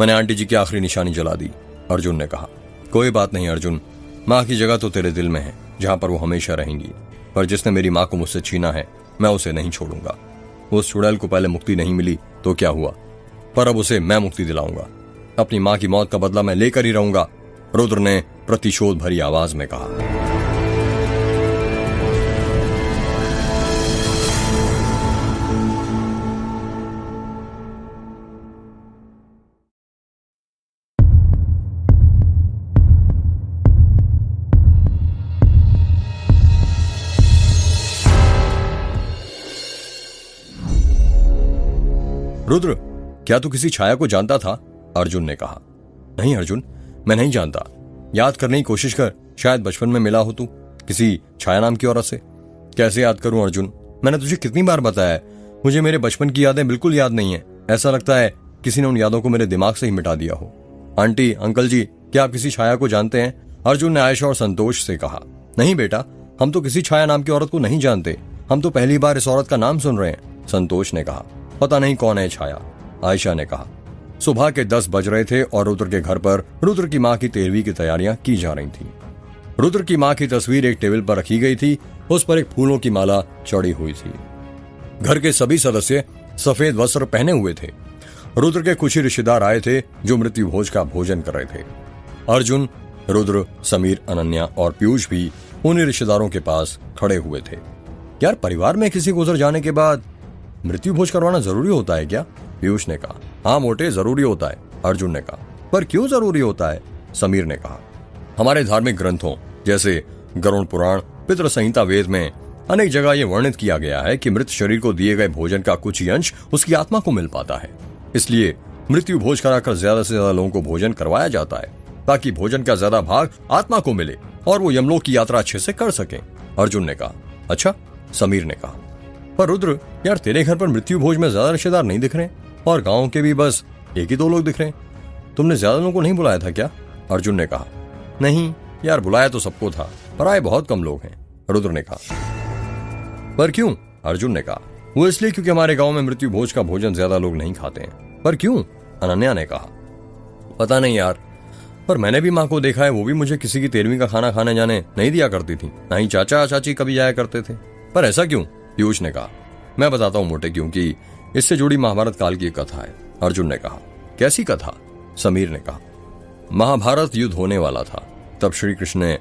मैंने आंटी जी की आखिरी निशानी जला दी, अर्जुन ने कहा। कोई बात नहीं अर्जुन, मां की जगह तो तेरे दिल में है, जहां पर वो हमेशा रहेंगी। पर जिसने मेरी मां को मुझसे छीना है, मैं उसे नहीं छोड़ूंगा। उस चुड़ैल को पहले मुक्ति नहीं मिली तो क्या हुआ, पर अब उसे मैं मुक्ति दिलाऊंगा। अपनी मां की मौत का बदला मैं लेकर ही रहूंगा, रुद्र ने प्रतिशोध भरी आवाज में कहा। रुद्र, क्या तू किसी छाया को जानता था? अर्जुन ने कहा। नहीं अर्जुन, मैं नहीं जानता। याद करने की कोशिश कर, शायद बचपन में मिला हो तू किसी छाया नाम की औरत से। कैसे याद करूं अर्जुन, मैंने तुझे कितनी बार बताया है, मुझे मेरे बचपन की यादें बिल्कुल याद नहीं है। ऐसा लगता है किसी ने उन यादों को मेरे दिमाग से ही मिटा दिया हो। आंटी, अंकल जी, क्या आप किसी छाया को जानते हैं? अर्जुन ने आयशा और संतोष से कहा, नहीं बेटा, हम तो किसी छाया नाम की औरत को नहीं जानते, हम तो पहली बार इस औरत का नाम सुन रहे हैं। संतोष ने कहा, पता नहीं कौन है छाया। आयशा ने कहा, सुबह के 10 बज रहे थे और रुद्र के घर पर रुद्र की मां की 13वीं की तैयारियां की जा रही थी। रुद्र की मां की तस्वीर एक टेबल पर रखी गई थी, उस पर एक फूलों की माला चढ़ी हुई थी। घर के सभी सदस्य सफेद वस्त्र पहने हुए थे। रुद्र के कुछ ही रिश्तेदार आए थे जो मृत्यु भोज का भोजन कर रहे थे। अर्जुन, रुद्र, समीर, अनन्या और पीयूष भी उन्हीं रिश्तेदारों के पास खड़े हुए थे। यार, परिवार में किसी गुजर जाने के बाद मृत्यु भोज करवाना जरूरी होता है क्या? पीयूष ने कहा, हाँ मोटे, जरूरी होता है। अर्जुन ने कहा, पर क्यों जरूरी होता है? समीर ने कहा, हमारे धार्मिक ग्रंथों जैसे गरुड़ पुराण, पितृ संहिता वेद में अनेक जगह यह वर्णित किया गया है कि मृत शरीर को दिए गए भोजन का कुछ ही अंश उसकी आत्मा को मिल पाता है। इसलिए मृत्यु भोज कराकर ज्यादा से ज्यादा लोगों को भोजन करवाया जाता है ताकि भोजन का ज्यादा भाग आत्मा को मिले और वो यमलोक की यात्रा अच्छे से कर सके। अर्जुन ने कहा, अच्छा। समीर ने कहा, पर रुद्र यार, तेरे घर पर मृत्यु भोज में ज्यादा रिश्तेदार नहीं दिख रहे और गांव के भी बस 1 ही 2 लोग दिख रहे हैं। तुमने ज्यादा लोगों को नहीं बुलाया था क्या? अर्जुन ने कहा, नहीं यार, बुलाया तो सबको था, पर आए बहुत कम लोग हैं। रुद्र ने कहा, पर क्यों? अर्जुन ने कहा, वो इसलिए क्योंकि हमारे गांव में मृत्यु भोज का भोजन ज्यादा लोग नहीं खाते हैं। पर क्यों? अनन्या ने कहा, पता नहीं यार, पर मैंने भी माँ को देखा है, वो भी मुझे किसी की 13वीं का खाना खाने जाने नहीं दिया करती थी, ना ही चाचा चाची कभी जाया करते थे। पर ऐसा क्यों? पीयूष ने कहा, मैं बताता हूँ मोटे, क्योंकि इससे जुड़ी महाभारत काल की एक कथा है। अर्जुन ने कहा, कैसी कथा? समीर ने कहा, महाभारत युद्ध होने वाला था, तब श्री कृष्ण ने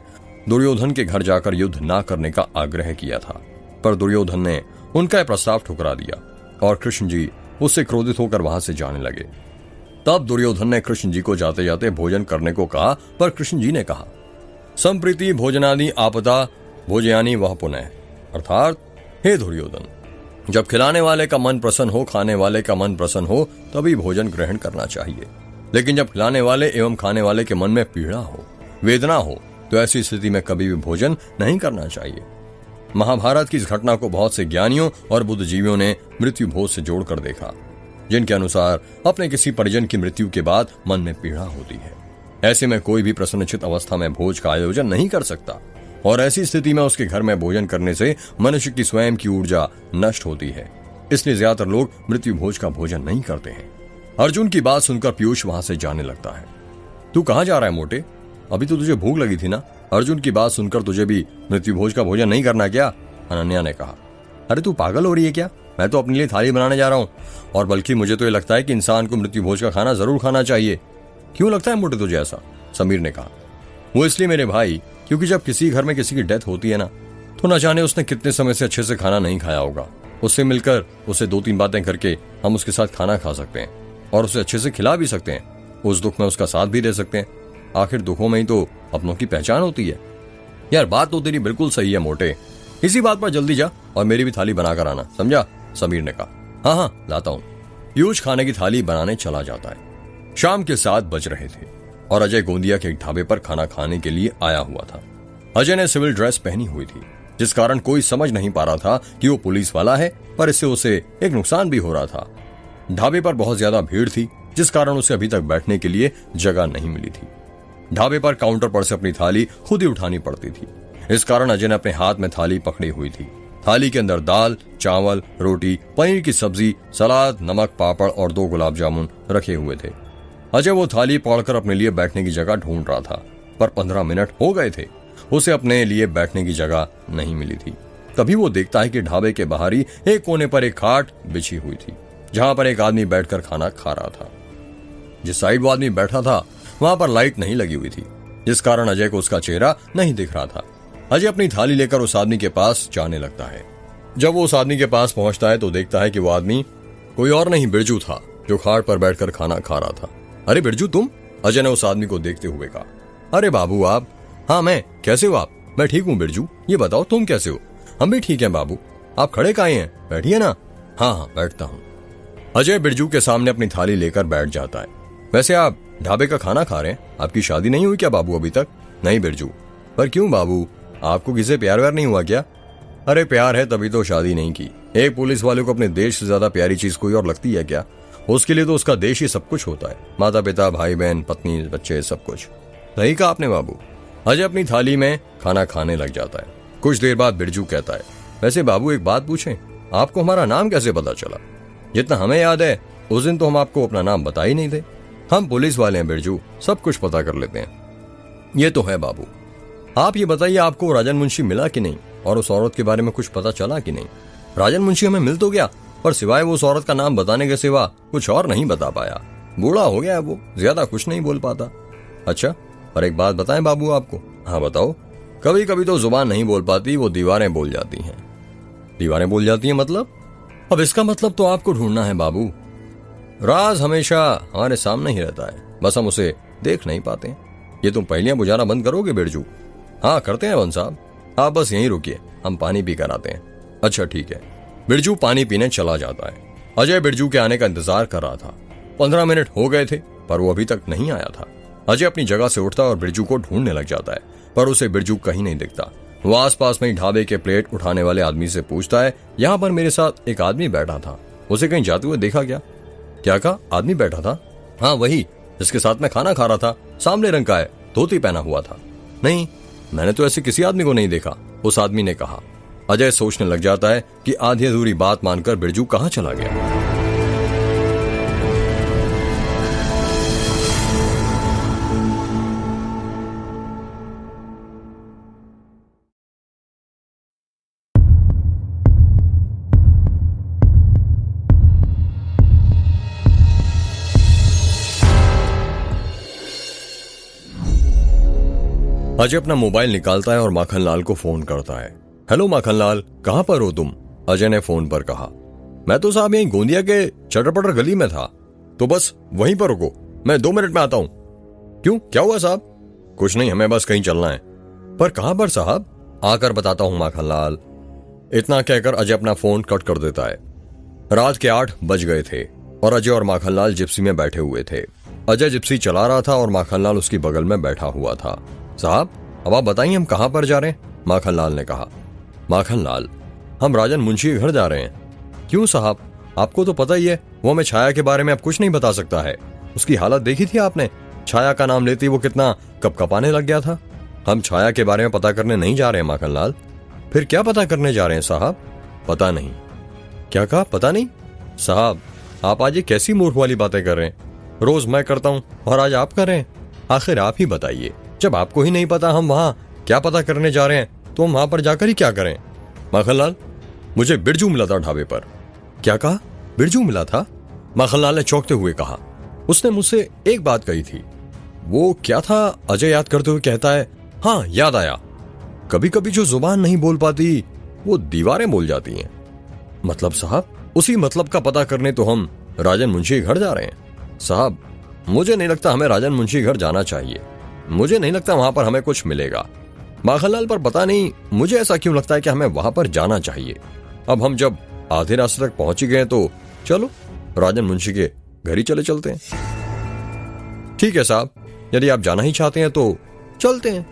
दुर्योधन के घर जाकर युद्ध ना करने का आग्रह किया था, पर दुर्योधन ने उनका प्रस्ताव ठुकरा दिया और कृष्ण जी उससे क्रोधित होकर वहां से जाने लगे। तब दुर्योधन ने कृष्ण जी को जाते जाते भोजन करने को कहा, पर कृष्ण जी ने कहा, संप्रीति भोजनादि आपदा भोजयानी वह पुनः, अर्थात हे दुर्योधन, जब खिलाने वाले का मन प्रसन्न हो, खाने वाले का मन प्रसन्न हो, तभी भोजन ग्रहण करना चाहिए। लेकिन जब खिलाने वाले एवं खाने वाले के मन में पीड़ा हो, वेदना हो, तो ऐसी स्थिति में कभी भी भोजन नहीं करना चाहिए। महाभारत की इस घटना को बहुत से ज्ञानियों और बुद्धिजीवियों ने मृत्यु भोज से जोड़कर देखा, जिनके अनुसार अपने किसी परिजन की मृत्यु के बाद मन में पीड़ा होती है। ऐसे में कोई भी प्रसन्नचित अवस्था में भोज का आयोजन नहीं कर सकता और ऐसी स्थिति में उसके घर में भोजन करने से मनुष्य की स्वयं की ऊर्जा नष्ट होती है। इसलिए ज्यादातर लोग मृत्यु भोज का भोजन नहीं करते हैं। अर्जुन की बात सुनकर पीयूष वहां से जाने लगता है। तू कहां जा रहा है मोटे? अभी तो तुझे भूख लगी थी ना? अर्जुन की बात सुनकर तुझे भी मृत्यु भोज का भोजन नहीं करना क्या? अनन्या ने कहा, अरे तू पागल हो रही है क्या? मैं तो अपने लिए थाली बनाने जा रहा हूँ, और बल्कि मुझे तो ये लगता है कि इंसान को मृत्यु भोज का खाना जरूर खाना चाहिए। क्यों लगता है मोटे तुझे ऐसा? समीर ने कहा, वो इसलिए मेरे भाई, क्योंकि जब किसी घर में किसी की डेथ होती है ना, तो न जाने उसने कितने समय से अच्छे से खाना नहीं खाया होगा। उससे मिलकर उसे 2-3 बातें करके हम उसके साथ खाना खा सकते हैं और उसे अच्छे से खिला भी सकते हैं। उस दुख में उसका साथ भी दे सकते हैं। आखिर दुखों में ही तो अपनों की पहचान होती है। यार, बात तो तेरी बिल्कुल सही है मोटे, इसी बात पर जल्दी जा और मेरी भी थाली बनाकर आना, समझा? समीर ने कहा, हाँ हाँ लाता हूँ। पीयूष खाने की थाली बनाने चला जाता है। शाम के 7 बज रहे थे और अजय गोंदिया के एक ढाबे पर खाना खाने के लिए आया हुआ था। अजय ने सिविल ड्रेस पहनी हुई थी, जिस कारण कोई समझ नहीं पा रहा था कि वो पुलिस वाला है, पर इससे उसे एक नुकसान भी हो रहा था। ढाबे पर बहुत ज्यादा भीड़ थी, जिस कारण उसे अभी तक बैठने के लिए जगह नहीं मिली थी। ढाबे पर काउंटर पर से अपनी थाली खुद ही उठानी पड़ती थी। इस कारण अजय ने अपने हाथ में थाली पकड़ी हुई थी। थाली के अंदर दाल, चावल, रोटी, पनीर की सब्जी, सलाद, नमक, पापड़ और 2 गुलाब जामुन रखे हुए थे। अजय वो थाली पकड़कर अपने लिए बैठने की जगह ढूंढ रहा था, पर 15 मिनट हो गए थे, उसे अपने लिए बैठने की जगह नहीं मिली थी। तभी वो देखता है कि ढाबे के बाहर ही एक कोने पर एक खाट बिछी हुई थी, जहां पर एक आदमी बैठकर खाना खा रहा था। जिस साइड वो आदमी बैठा था वहां पर लाइट नहीं लगी हुई थी, जिस कारण अजय को उसका चेहरा नहीं दिख रहा था। अजय अपनी थाली लेकर उस आदमी के पास जाने लगता है। जब वो उस आदमी के पास पहुंचता है तो देखता है कि वो आदमी कोई और नहीं, बिरजू था, जो खाट पर बैठकर खाना खा रहा था। अरे बिरजू तुम? अजय ने उस आदमी को देखते हुए कहा। अरे बाबू आप? हाँ मैं। कैसे हो आप? मैं ठीक हूँ बिरजू, ये बताओ तुम कैसे हो? हम भी ठीक हैं बाबू। आप खड़े काहे हैं? बैठिए ना। हाँ हाँ बैठता हूँ। अजय बिरजू के सामने अपनी थाली लेकर बैठ जाता है। वैसे आप ढाबे का खाना खा रहे हैं, आपकी शादी नहीं हुई क्या बाबू अभी तक? नहीं बिरजू। पर क्यों बाबू, आपको किसी प्यार व्यार नहीं हुआ क्या? अरे प्यार है तभी तो शादी नहीं की। एक पुलिस वाले को अपने देश से ज्यादा प्यारी चीज कोई और लगती है क्या? उसके लिए तो उसका देश ही सब कुछ होता है, माता पिता, भाई बहन, पत्नी, बच्चे, सब कुछ। सही कहा आपने बाबू। अजय अपनी थाली में खाना खाने लग जाता है। कुछ देर बाद बिरजू कहता है, वैसे बाबू एक बात पूछें, आपको हमारा नाम कैसे पता चला? जितना हमें याद है उस दिन तो हम आपको अपना नाम बता ही नहीं थे। हम पुलिस वाले हैं बिरजू, सब कुछ पता कर लेते हैं। ये तो है बाबू। आप ये बताइए, आपको राजन मुंशी मिला कि नहीं, और उस औरत के बारे में कुछ पता चला कि नहीं? राजन मुंशी हमें मिल तो गया, पर सिवाय वो उस औरत का नाम बताने के सिवा कुछ और नहीं बता पाया। बूढ़ा हो गया है वो, ज्यादा कुछ नहीं बोल पाता। अच्छा, पर एक बात बताएं बाबू आपको। हाँ बताओ। कभी कभी तो जुबान नहीं बोल पाती, वो दीवारें बोल जाती हैं। दीवारें बोल जाती हैं मतलब? अब इसका मतलब तो आपको ढूंढना है बाबू। राज हमेशा हमारे सामने ही रहता है, बस हम उसे देख नहीं पाते। ये तुम पहेलियां बुझाना बंद करोगे बिरजू? हाँ करते हैं वन साहब, आप बस यहीं रुकिए, हम पानी पी कर आते हैं। अच्छा ठीक है। बिरजू पानी पीने चला जाता है। अजय बिरजू के आने का इंतजार कर रहा था। 15 मिनट हो गए थे पर वो अभी तक नहीं आया था। अजय अपनी जगह से उठता और बिरजू को ढूंढने लग जाता है, पर उसे बिरजू कहीं नहीं दिखता। वो आसपास में ही ढाबे के प्लेट उठाने वाले आदमी से पूछता है, यहाँ पर मेरे साथ एक आदमी बैठा था, उसे कहीं जाते हुए देखा क्या? क्या कहा? आदमी बैठा था? हाँ वही, जिसके साथ मैं खाना खा रहा था, सांवले रंग का है, धोती पहना हुआ था। नहीं, मैंने तो ऐसे किसी आदमी को नहीं देखा, उस आदमी ने कहा। अजय सोचने लग जाता है कि आधी अधूरी बात मानकर बिरजू कहाँ चला गया। अजय अपना मोबाइल निकालता है और माखनलाल को फोन करता है। हेलो माखनलाल, कहां पर हो तुम? अजय ने फोन पर कहा। मैं तो साहब यहीं गोंदिया के चटरपटर गली में था। तो बस वहीं पर रुको, मैं 2 मिनट में आता हूं। क्यों, क्या हुआ साहब? कुछ नहीं, हमें बस कहीं चलना है। पर कहां पर साहब? आकर बताता हूं माखनलाल। इतना कहकर अजय अपना फोन कट कर देता है। रात के 8 बज गए थे और अजय और माखनलाल जिप्सी में बैठे हुए थे। अजय जिप्सी चला रहा था और माखनलाल उसकी बगल में बैठा हुआ था। साहब अब आप बताइए हम कहां पर जा रहे हैं? माखनलाल ने कहा। माखनलाल, हम राजन मुंशी के घर जा रहे हैं। क्यों साहब? आपको तो पता ही है, वो हमें छाया के बारे में अब कुछ नहीं बता सकता है। उसकी हालत देखी थी आपने? छाया का नाम लेते ही वो कितना कपकपाने लग गया था। हम छाया के बारे में पता करने नहीं जा रहे हैं माखनलाल। फिर क्या पता करने जा रहे हैं साहब? पता नहीं। क्या कहा? पता नहीं? साहब आप आज ये कैसी मूर्ख वाली बातें कर रहे हैं? रोज मैं करता हूं और आज आप कर रहे हैं। आखिर आप ही बताइए, जब आपको ही नहीं पता हम वहां क्या पता करने जा रहे हैं तो हम वहां पर जाकर ही क्या करें? माखनलाल, मुझे बिरजू मिला था ढाबे पर। क्या कहा? बिरजू मिला था? माखनलाल ने चौंकते हुए कहा। उसने मुझसे एक बात कही थी। वो क्या था? अजय याद करते हुए कहता है। हाँ याद आया, कभी कभी जो जुबान नहीं बोल पाती वो दीवारें बोल जाती हैं। मतलब साहब? उसी मतलब का पता करने तो हम राजन मुंशी के घर जा रहे हैं। साहब मुझे नहीं लगता हमें राजन मुंशी के घर जाना चाहिए। मुझे नहीं लगता वहां पर हमें कुछ मिलेगा। माखनलाल, पर पता नहीं मुझे ऐसा क्यों लगता है कि हमें वहां पर जाना चाहिए। अब हम जब आधे रास्ते तक पहुंच ही गए तो चलो राजन मुंशी के घर ही चले चलते हैं। ठीक है साहब, यदि आप जाना ही चाहते हैं तो चलते हैं।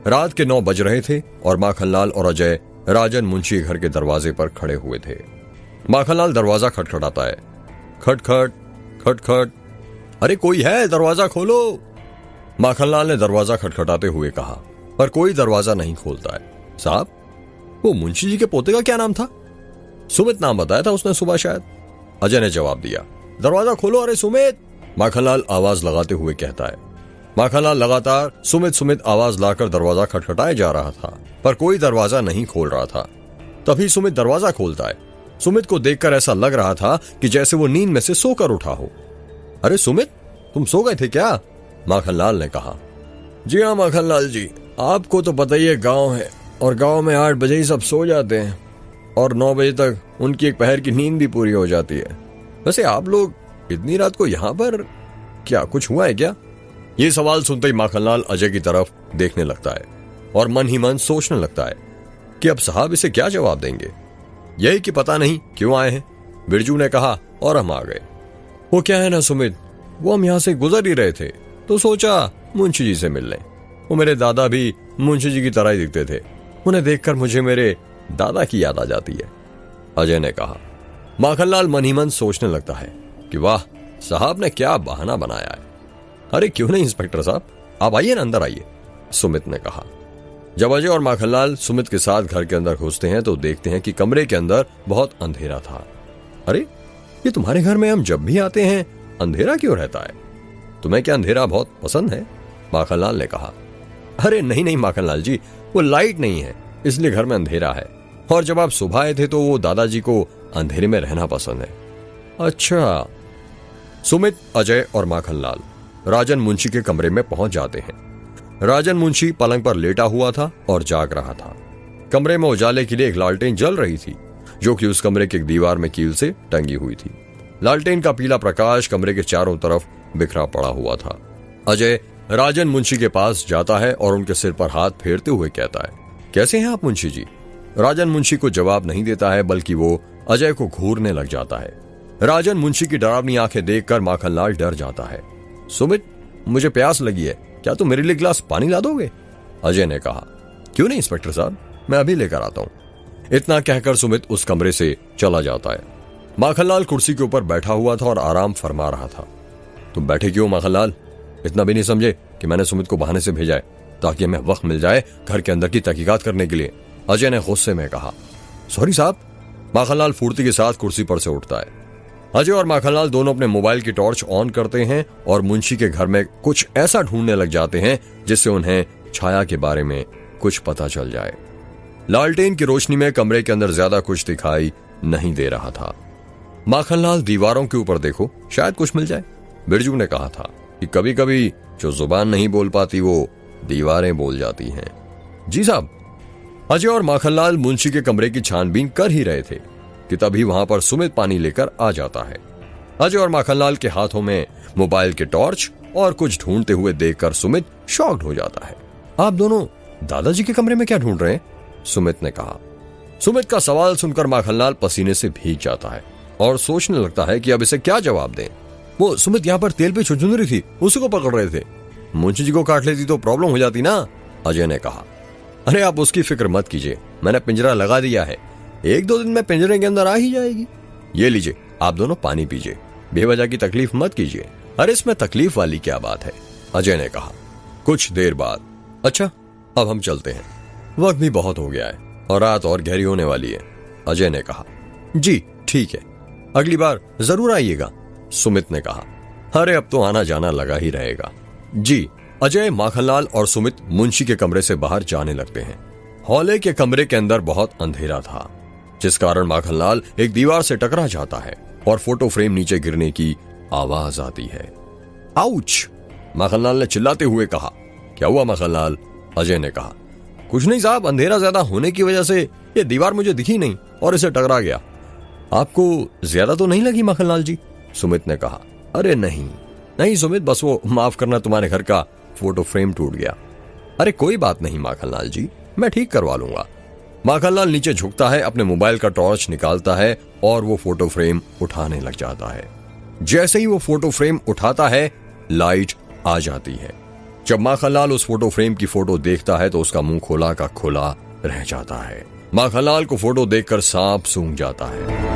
रात के 9 बज रहे थे और माखनलाल और अजय राजन मुंशी घर के दरवाजे पर खड़े हुए थे। माखनलाल दरवाजा खटखटाता है। खटखट खटखट। अरे कोई है, दरवाजा खोलो। माखनलाल ने दरवाजा खटखटाते हुए कहा, पर कोई दरवाजा नहीं खोलता है। साहब वो मुंशी जी के पोते का क्या नाम था? सुमित नाम बताया था उसने सुबह शायद। अजय ने जवाब दिया। दरवाजा खोलो, अरे सुमित, माखनलाल आवाज लगाते हुए कहता है। माखनलाल लगातार सुमित सुमित आवाज लाकर दरवाजा खटखटाए जा रहा था, पर कोई दरवाजा नहीं खोल रहा था। तभी सुमित दरवाजा खोलता है। सुमित को देखकर ऐसा लग रहा था कि जैसे वो नींद में से सोकर उठा हो। अरे सुमित, तुम सो गए थे क्या? माखनलाल ने कहा। जी हाँ माखनलाल जी, आपको तो पता ही है गांव है और गांव में 8 बजे ही सब सो जाते हैं और 9 बजे तक उनकी एक पहर की नींद भी पूरी हो जाती है। वैसे आप लोग इतनी रात को यहाँ पर, क्या कुछ हुआ है क्या? ये सवाल सुनते ही माखनलाल अजय की तरफ देखने लगता है और मन ही मन सोचने लगता है कि अब साहब इसे क्या जवाब देंगे। यही कि पता नहीं क्यों आए हैं। बिरजू ने कहा और हम आ गए। वो क्या है ना सुमित, वो हम यहाँ से गुजर ही रहे थे तो सोचा मुंशी जी से मिल लें। वो मेरे दादा भी मुंशी जी की तरह ही दिखते थे। उन्हें देखकर मुझे मेरे दादा की याद आ जाती है, अजय ने कहा। माखनलाल मन ही मन सोचने लगता है कि वाह, साहब ने क्या बहाना बनाया है। अरे क्यों नहीं इंस्पेक्टर साहब, आप आइए ना, अंदर आइए। सुमित ने कहा। जब अजय और माखनलाल सुमित के साथ घर के अंदर घुसते हैं तो देखते हैं कि कमरे के अंदर बहुत अंधेरा था। अरे, ये तुम्हारे घर में हम जब भी आते हैं अंधेरा क्यों रहता है? तुम्हें क्या अंधेरा बहुत पसंद है? माखनलाल ने कहा। अरे नहीं नहीं माखनलाल जी, वो लाइट नहीं है इसलिए घर में अंधेरा है, और जब आप सुबह आए थे तो वो दादाजी को अंधेरे में रहना पसंद है। अच्छा। सुमित, अजय और माखनलाल राजन मुंशी के कमरे में पहुंच जाते हैं। राजन मुंशी पलंग पर लेटा हुआ था और जाग रहा था। कमरे में उजाले के लिए एक लालटेन जल रही थी जो कि उस कमरे की एक दीवार में कील से टंगी हुई थी। लालटेन का पीला प्रकाश कमरे के चारों तरफ बिखरा पड़ा हुआ था। अजय राजन मुंशी के पास जाता है और उनके सिर पर हाथ फेरते हुए कहता है, कैसे हैं आप मुंशी जी? राजन मुंशी को जवाब नहीं देता है बल्कि वो अजय को घूरने लग जाता है। राजन मुंशी की डरावनी आंखें देखकर माखनलाल डर जाता है। सुमित, मुझे प्यास लगी है, क्या तुम मेरे लिए गिलास पानी ला दोगे? अजय ने कहा। क्यों नहीं इंस्पेक्टर साहब, मैं अभी लेकर आता हूं। इतना कहकर सुमित उस कमरे से चला जाता है। माखनलाल कुर्सी के ऊपर बैठा हुआ था और आराम फरमा रहा था। तुम बैठे क्यों माखनलाल? इतना भी नहीं समझे कि मैंने सुमित को बहाने से भेजा है ताकि हमें वक्त मिल जाए घर के अंदर की तहकीकात करने के लिए? अजय ने गुस्से में कहा। सॉरी साहब। माखनलाल फुर्ती के साथ कुर्सी पर से उठता है। अजय और माखनलाल दोनों अपने मोबाइल की टॉर्च ऑन करते हैं और मुंशी के घर में कुछ ऐसा ढूंढने लग जाते हैं जिससे उन्हें छाया के बारे में कुछ पता चल जाए। लालटेन की रोशनी में कमरे के अंदर ज्यादा कुछ दिखाई नहीं दे रहा था। माखनलाल, दीवारों के ऊपर देखो, शायद कुछ मिल जाए। बिरजू ने कहा था कि कभी कभी जो जुबान नहीं बोल पाती वो दीवारें बोल जाती हैं। जी साहब। अजय और माखनलाल मुंशी के कमरे की छानबीन कर ही रहे थे कि तभी वहां पर सुमित पानी लेकर आ जाता है। अजय और माखनलाल के हाथों में मोबाइल के टॉर्च और कुछ ढूंढते हुए देखकर सुमित शॉक्ड हो जाता है। आप दोनों दादाजी के कमरे में क्या ढूंढ रहे हैं? सुमित ने कहा। सुमित का सवाल सुनकर माखनलाल पसीने से भीग जाता है और सोचने लगता है कि अब इसे क्या जवाब दें। वो सुमित यहाँ पर तेल पे छुछुंदरी थी, उसी को पकड़ रहे थे। मुंशी जी को काट लेती तो प्रॉब्लम हो जाती ना, अजय ने कहा। अरे आप उसकी फिक्र मत कीजिए, मैंने पिंजरा लगा दिया है, 1-2 दिन में पिंजरे के अंदर आ ही जाएगी। ये लीजिए, आप दोनों पानी पीजिए, बेवजह की तकलीफ मत कीजिए। अरे इसमें तकलीफ वाली क्या बात है, अजय ने कहा। कुछ देर बाद, अच्छा अब हम चलते हैं, वक्त भी बहुत हो गया है और रात और गहरी होने वाली है, अजय ने कहा। जी ठीक है, अगली बार जरूर आइएगा, सुमित ने कहा। अरे अब तो आना जाना लगा ही रहेगा। जी। अजय, माखनलाल और सुमित मुंशी के कमरे से बाहर जाने लगते हैं। हॉले के कमरे के अंदर बहुत अंधेरा था जिस कारण माखनलाल एक दीवार से टकरा जाता है और फोटो फ्रेम नीचे गिरने की आवाज आती है। आउच! माखनलाल ने चिल्लाते हुए कहा। क्या हुआ माखनलाल? अजय ने कहा। कुछ नहीं साहब, अंधेरा ज्यादा होने की वजह से ये दीवार मुझे दिखी नहीं और इसे टकरा गया। आपको ज्यादा तो नहीं लगी माखनलाल जी? सुमित ने कहा। अरे नहीं नहीं सुमित, बस वो माफ करना तुम्हारे घर का फोटो फ्रेम टूट गया। अरे कोई बात नहीं माखनलाल जी, मैं ठीक करवा लूंगा। माखनलाल नीचे झुकता है, अपने मोबाइल का टॉर्च निकालता है और वो फोटो फ्रेम उठाने लग जाता है। जैसे ही वो फोटो फ्रेम उठाता है, लाइट आ जाती है। जब माखनलाल उस फोटो फ्रेम की फोटो देखता है तो उसका मुंह खोला का खोला रह जाता है। माखनलाल को फोटो देखकर सांप सूंघ जाता है।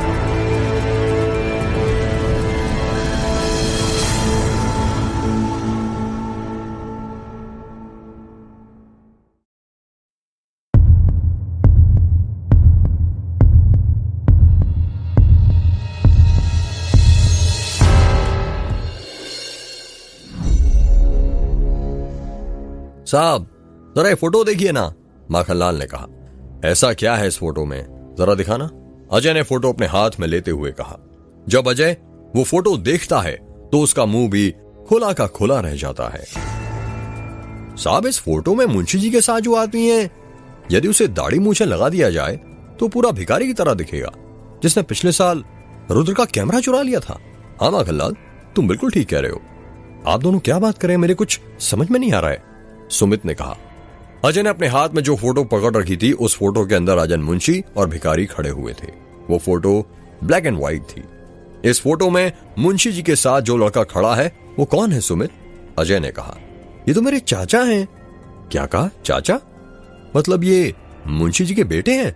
साहब जरा ये फोटो देखिए ना, माखनलाल ने कहा। ऐसा क्या है इस फोटो में, जरा दिखाना, अजय ने फोटो अपने हाथ में लेते हुए कहा। जब अजय वो फोटो देखता है तो उसका मुंह भी खुला का खुला रह जाता है। साहब इस फोटो में मुंशी जी के साथ जो आदमी है, यदि उसे दाढ़ी मूछें लगा दिया जाए तो पूरा भिखारी की तरह दिखेगा जिसने पिछले साल रुद्र का कैमरा चुरा लिया था। हाँ माखनलाल, तुम बिल्कुल ठीक कह रहे हो। आप दोनों क्या बात करें, मेरे कुछ समझ में नहीं आ रहा है, सुमित ने कहा। अजय ने अपने हाथ में जो फोटो पकड़ रखी थी, उस फोटो के अंदर राजन मुंशी और भिखारी खड़े हुए थे। वो फोटो ब्लैक एंड व्हाइट थी। इस फोटो में मुंशी जी के साथ जो लड़का खड़ा है वो कौन है सुमित? अजय ने कहा। ये तो मेरे चाचा हैं। क्या कहा? चाचा? मतलब ये मुंशी जी के बेटे हैं?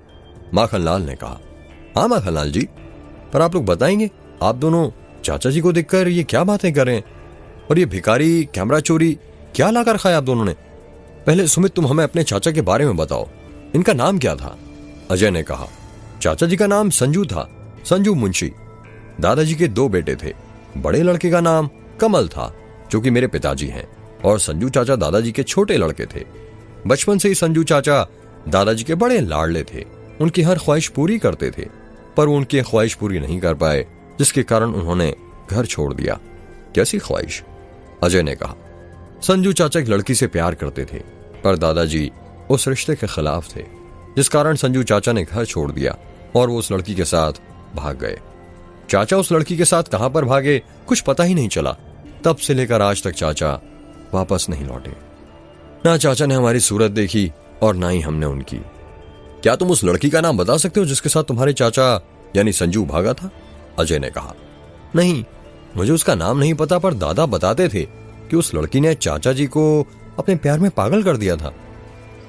माखनलाल ने कहा। हाँ माखनलाल जी, पर आप लोग बताएंगे, आप दोनों चाचा जी को देखकर ये क्या बातें कर रहे हैं? और ये भिखारी, कैमरा चोरी क्या ला कर रखा है आप दोनों ने? पहले सुमित तुम हमें अपने चाचा के बारे में बताओ, इनका नाम क्या था? अजय ने कहा, चाचा जी का नाम संजू था, संजू मुंशी। दादाजी के 2 बेटे थे। बड़े लड़के का नाम कमल था, जो कि मेरे पिताजी हैं, और संजू चाचा दादाजी के छोटे लड़के थे। बचपन से ही संजू चाचा दादाजी के बड़े लाडले थे, उनकी हर ख्वाहिश पूरी करते थे, पर वो उनकी ख्वाहिश पूरी नहीं कर पाए, जिसके कारण उन्होंने घर छोड़ दिया। कैसी ख्वाहिश? अजय ने कहा, संजू चाचा एक लड़की से प्यार करते थे, पर दादाजी उस रिश्ते के खिलाफ थे, जिस कारण संजू चाचा ने घर छोड़ दिया और वो उस लड़की के साथ भाग गए। चाचा उस लड़की के साथ कहां पर भागे कुछ पता ही नहीं चला। तब से लेकर आज तक चाचा वापस नहीं लौटे। ना चाचा ने हमारी सूरत देखी और ना ही हमने उनकी। क्या तुम उस लड़की का नाम बता सकते हो जिसके साथ तुम्हारे चाचा यानी संजू भागा था? अजय ने कहा, नहीं, मुझे उसका नाम नहीं पता, पर दादा बताते थे कि उस लड़की ने चाचा जी को अपने प्यार में पागल कर दिया था।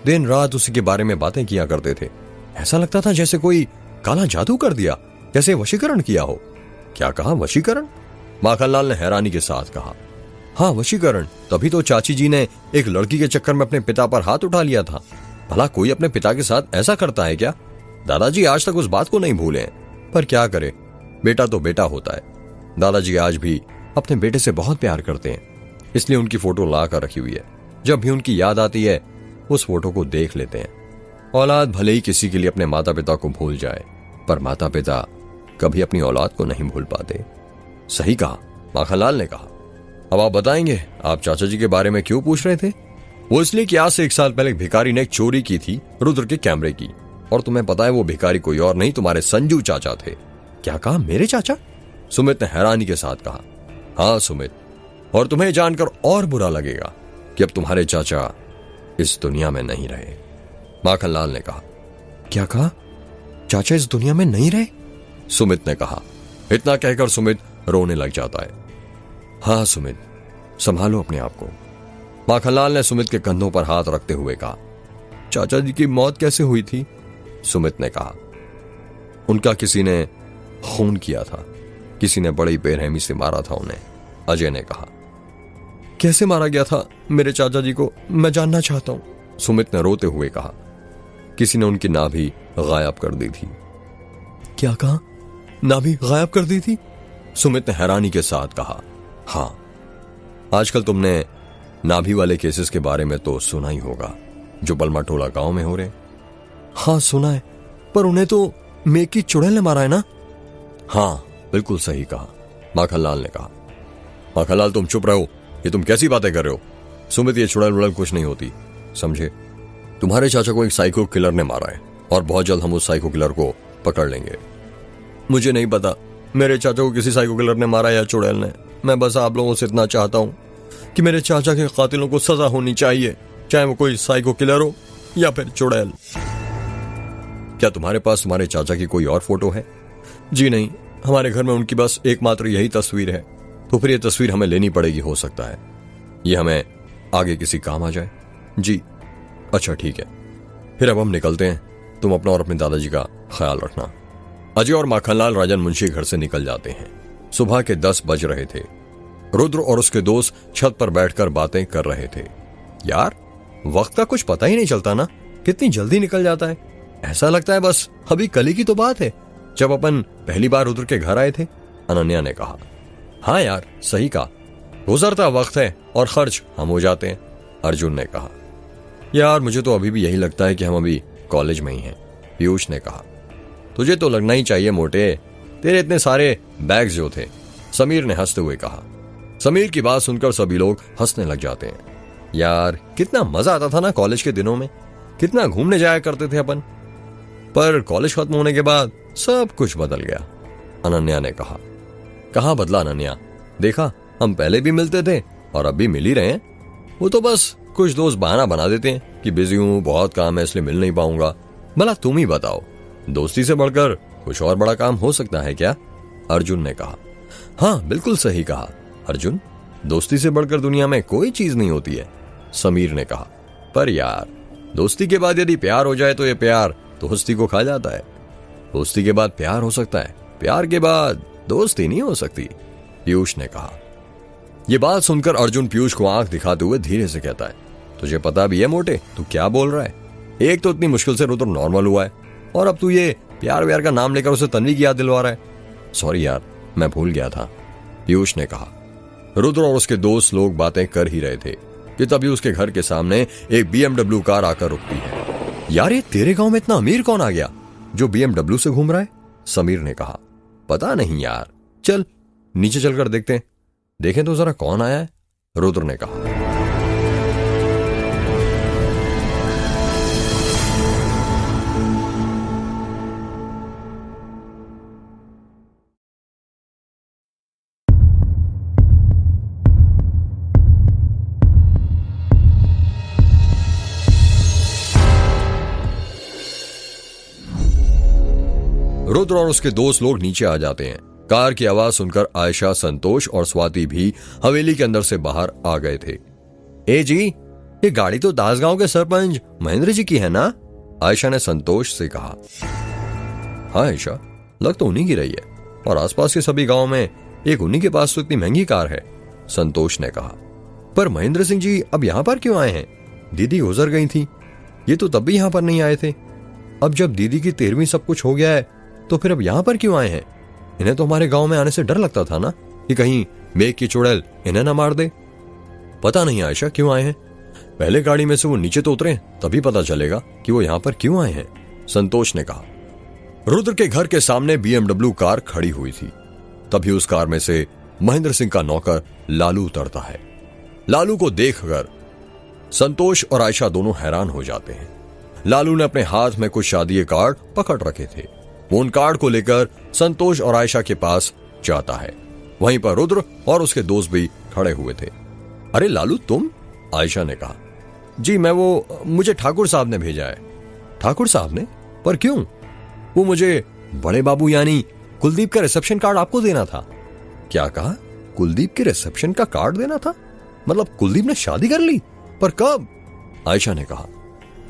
दिन रात उसी के बारे में बातें किया करते थे। ऐसा लगता था जैसे कोई काला जादू कर दिया, जैसे वशीकरण किया हो। क्या कहा, वशीकरण? माखनलाल ने हैरानी के साथ कहा, हाँ वशीकरण। तभी तो चाची जी ने एक लड़की के चक्कर में अपने पिता पर हाथ उठा लिया था। भला कोई अपने पिता के साथ ऐसा करता है क्या? दादाजी आज तक उस बात को नहीं भूले हैं, पर क्या करे, बेटा तो बेटा होता है। दादाजी आज भी अपने बेटे से बहुत प्यार करते हैं, इसलिए उनकी फोटो ला कर रखी हुई है। जब भी उनकी याद आती है उस फोटो को देख लेते हैं। औलाद भले ही किसी के लिए अपने माता पिता को भूल जाए, पर माता पिता कभी अपनी औलाद को नहीं भूल पाते। सही कहा, माखनलाल ने कहा। अब आप बताएंगे, आप चाचा जी के बारे में क्यों पूछ रहे थे? वो इसलिए कि आज से 1 साल पहले भिखारी ने चोरी की थी रुद्र के कैमरे की, और तुम्हें पता है वो भिखारी कोई और नहीं, तुम्हारे संजू चाचा थे। क्या कहा, मेरे चाचा? सुमित ने हैरानी के साथ कहा, हाँ सुमित, और तुम्हें जानकर और बुरा लगेगा कि अब तुम्हारे चाचा इस दुनिया में नहीं रहे। माखनलाल ने कहा, क्या कहा, चाचा इस दुनिया में नहीं रहे? सुमित ने कहा। इतना कहकर सुमित रोने लग जाता है। हाँ सुमित, संभालो अपने आप को। माखनलाल ने सुमित के कंधों पर हाथ रखते हुए कहा, चाचा जी की मौत कैसे हुई थी? सुमित ने कहा, उनका किसी ने खून किया था, किसी ने बड़ी बेरहमी से मारा था उन्हें। अजय ने कहा, कैसे मारा गया था मेरे चाचा जी को, मैं जानना चाहता हूं। सुमित ने रोते हुए कहा, किसी ने उनकी नाभि गायब कर दी थी। क्या कहा, नाभि गायब कर दी थी? सुमित ने हैरानी के साथ कहा, हाँ। आजकल तुमने नाभि वाले केसेस के बारे में तो सुना ही होगा, जो बलमाटोला गांव में हो रहे। हाँ सुना है, पर उन्हें तो मेघ की चुड़ैल ने मारा है ना? हाँ बिल्कुल सही कहा, माखनलाल ने कहा। माखनलाल तुम चुप रहो, ये तुम कैसी बातें कर रहे हो? सुमित, ये चुड़ैल वुड़ैल कुछ नहीं होती, समझे? तुम्हारे चाचा को एक साइको किलर ने मारा है, और बहुत जल्द हम उस साइको किलर को पकड़ लेंगे। मुझे नहीं पता मेरे चाचा को किसी साइको किलर ने मारा या चुड़ैल ने। मैं बस आप लोगों से इतना चाहता हूं कि मेरे चाचा के कातिलों को सजा होनी चाहिए, चाहे वो कोई साइको किलर हो या फिर चुड़ैल। क्या तुम्हारे पास तुम्हारे चाचा की कोई और फोटो है? जी नहीं, हमारे घर में उनकी बस एकमात्र यही तस्वीर है। तो फिर ये तस्वीर हमें लेनी पड़ेगी, हो सकता है ये हमें आगे किसी काम आ जाए। जी अच्छा ठीक है, फिर अब हम निकलते हैं। तुम अपना और अपने दादाजी का ख्याल रखना। अजय और माखनलाल राजन मुंशी घर से निकल जाते हैं। सुबह के 10 बज रहे थे। रुद्र और उसके दोस्त छत पर बैठकर बातें कर रहे थे। यार, वक्त का कुछ पता ही नहीं चलता ना, कितनी जल्दी निकल जाता है। ऐसा लगता है बस अभी कल ही की तो बात है जब अपन पहली बार रुद्र के घर आए थे। अनन्या ने कहा, हाँ यार सही कहा, गुजरता वक्त है और खर्च हम हो जाते हैं। अर्जुन ने कहा, यार मुझे तो अभी भी यही लगता है कि हम अभी कॉलेज में ही हैं। पीयूष ने कहा, तुझे तो लगना ही चाहिए मोटे, तेरे इतने सारे बैग्स जो थे। समीर ने हंसते हुए कहा। समीर की बात सुनकर सभी लोग हंसने लग जाते हैं। यार कितना मजा आता था ना कॉलेज के दिनों में, कितना घूमने जाया करते थे अपन। पर कॉलेज खत्म होने के बाद सब कुछ बदल गया। अनन्या ने कहा, कहाँ बदला अनन्या? देखा, हम पहले भी मिलते थे और अब भी मिल ही रहे हैं। वो तो बस कुछ दोस्त बहाना बना देते हैं कि बिजी हूं, बहुत काम है इसलिए मिल नहीं पाऊंगा। भला तुम ही बताओ, दोस्ती से बढ़कर कुछ और बड़ा काम हो सकता है क्या? अर्जुन ने कहा। हाँ बिल्कुल सही कहा अर्जुन, दोस्ती से बढ़कर दुनिया में कोई चीज नहीं होती है। समीर ने कहा, पर यार दोस्ती के बाद यदि प्यार हो जाए तो ये प्यार दोस्ती को खा जाता है। दोस्ती के बाद प्यार हो सकता है, प्यार के बाद दोस्ती नहीं हो सकती। पीयूष ने कहा। यह बात सुनकर अर्जुन पीयूष को आंख दिखाते हुए धीरे से कहता है, तुझे पता भी है मोटे तू क्या बोल रहा है? एक तो इतनी मुश्किल से रुद्र नॉर्मल हुआ है और अब तू ये प्यार व्यार का नाम लेकर उसे तन्वी की याद दिलवा रहा है। सॉरी यार, मैं भूल गया था, पीयूष ने कहा। रुद्र और उसके दोस्त लोग बातें कर ही रहे थे कि तभी उसके घर के सामने एक BMW कार आकर रुकती है। यार ये तेरे गांव में इतना अमीर कौन आ गया जो BMW से घूम रहा है? समीर ने कहा। पता नहीं यार, चल नीचे चलकर देखते हैं, देखें तो जरा कौन आया है, रुद्र ने कहा। रुद्र और उसके दोस्त लोग नीचे आ जाते हैं। कार की आवाज सुनकर आयशा, संतोष और स्वाति भी हवेली के अंदर से बाहर आ गए थे। ए जी, ये गाड़ी तो दासगांव के सरपंच महेंद्र जी की है ना? आयशा ने संतोष से कहा। हाँ आयशा, लग तो उन्हीं की रही है, और आसपास के सभी गांव में एक उन्हीं के पास तो इतनी महंगी कार है, संतोष ने कहा। पर महेंद्र सिंह जी अब यहां पर क्यों आए हैं? दीदी गुजर गई थी, ये तो तब भी यहां पर नहीं आए थे। अब जब दीदी की 13वीं सब कुछ हो गया है तो फिर अब यहां पर क्यों आए हैं? इन्हें तो हमारे गांव में आने से डर लगता था ना कि कहीं मेघ की चुड़ैल इन्हें ना मार दे। पता नहीं आयशा क्यों आए हैं, पहले गाड़ी में से वो नीचे तो उतरे, तभी पता चलेगा कि वो यहां पर क्यों आए हैं, संतोष ने कहा। रुद्र के घर के सामने BMW कार खड़ी हुई थी। तभी उस कार में से महेंद्र सिंह का नौकर लालू उतरता है। लालू को देखकर संतोष और आयशा दोनों हैरान हो जाते हैं। लालू ने अपने हाथ में कुछ शादी कार्ड पकड़ रखे थे। वो उन कार्ड को लेकर संतोष और आयशा के पास जाता है। वहीं पर रुद्र और उसके दोस्त भी खड़े हुए थे। अरे लालू तुम? आयशा ने कहा। जी मैं मुझे ठाकुर साहब ने भेजा है। ठाकुर साहब ने? पर क्यों? वो मुझे बड़े बाबू यानी कुलदीप का रिसेप्शन कार्ड आपको देना था। क्या कहा? कुलदीप के रिसेप्शन का कार्ड देना था? मतलब कुलदीप ने शादी कर ली? पर कब? आयशा ने कहा।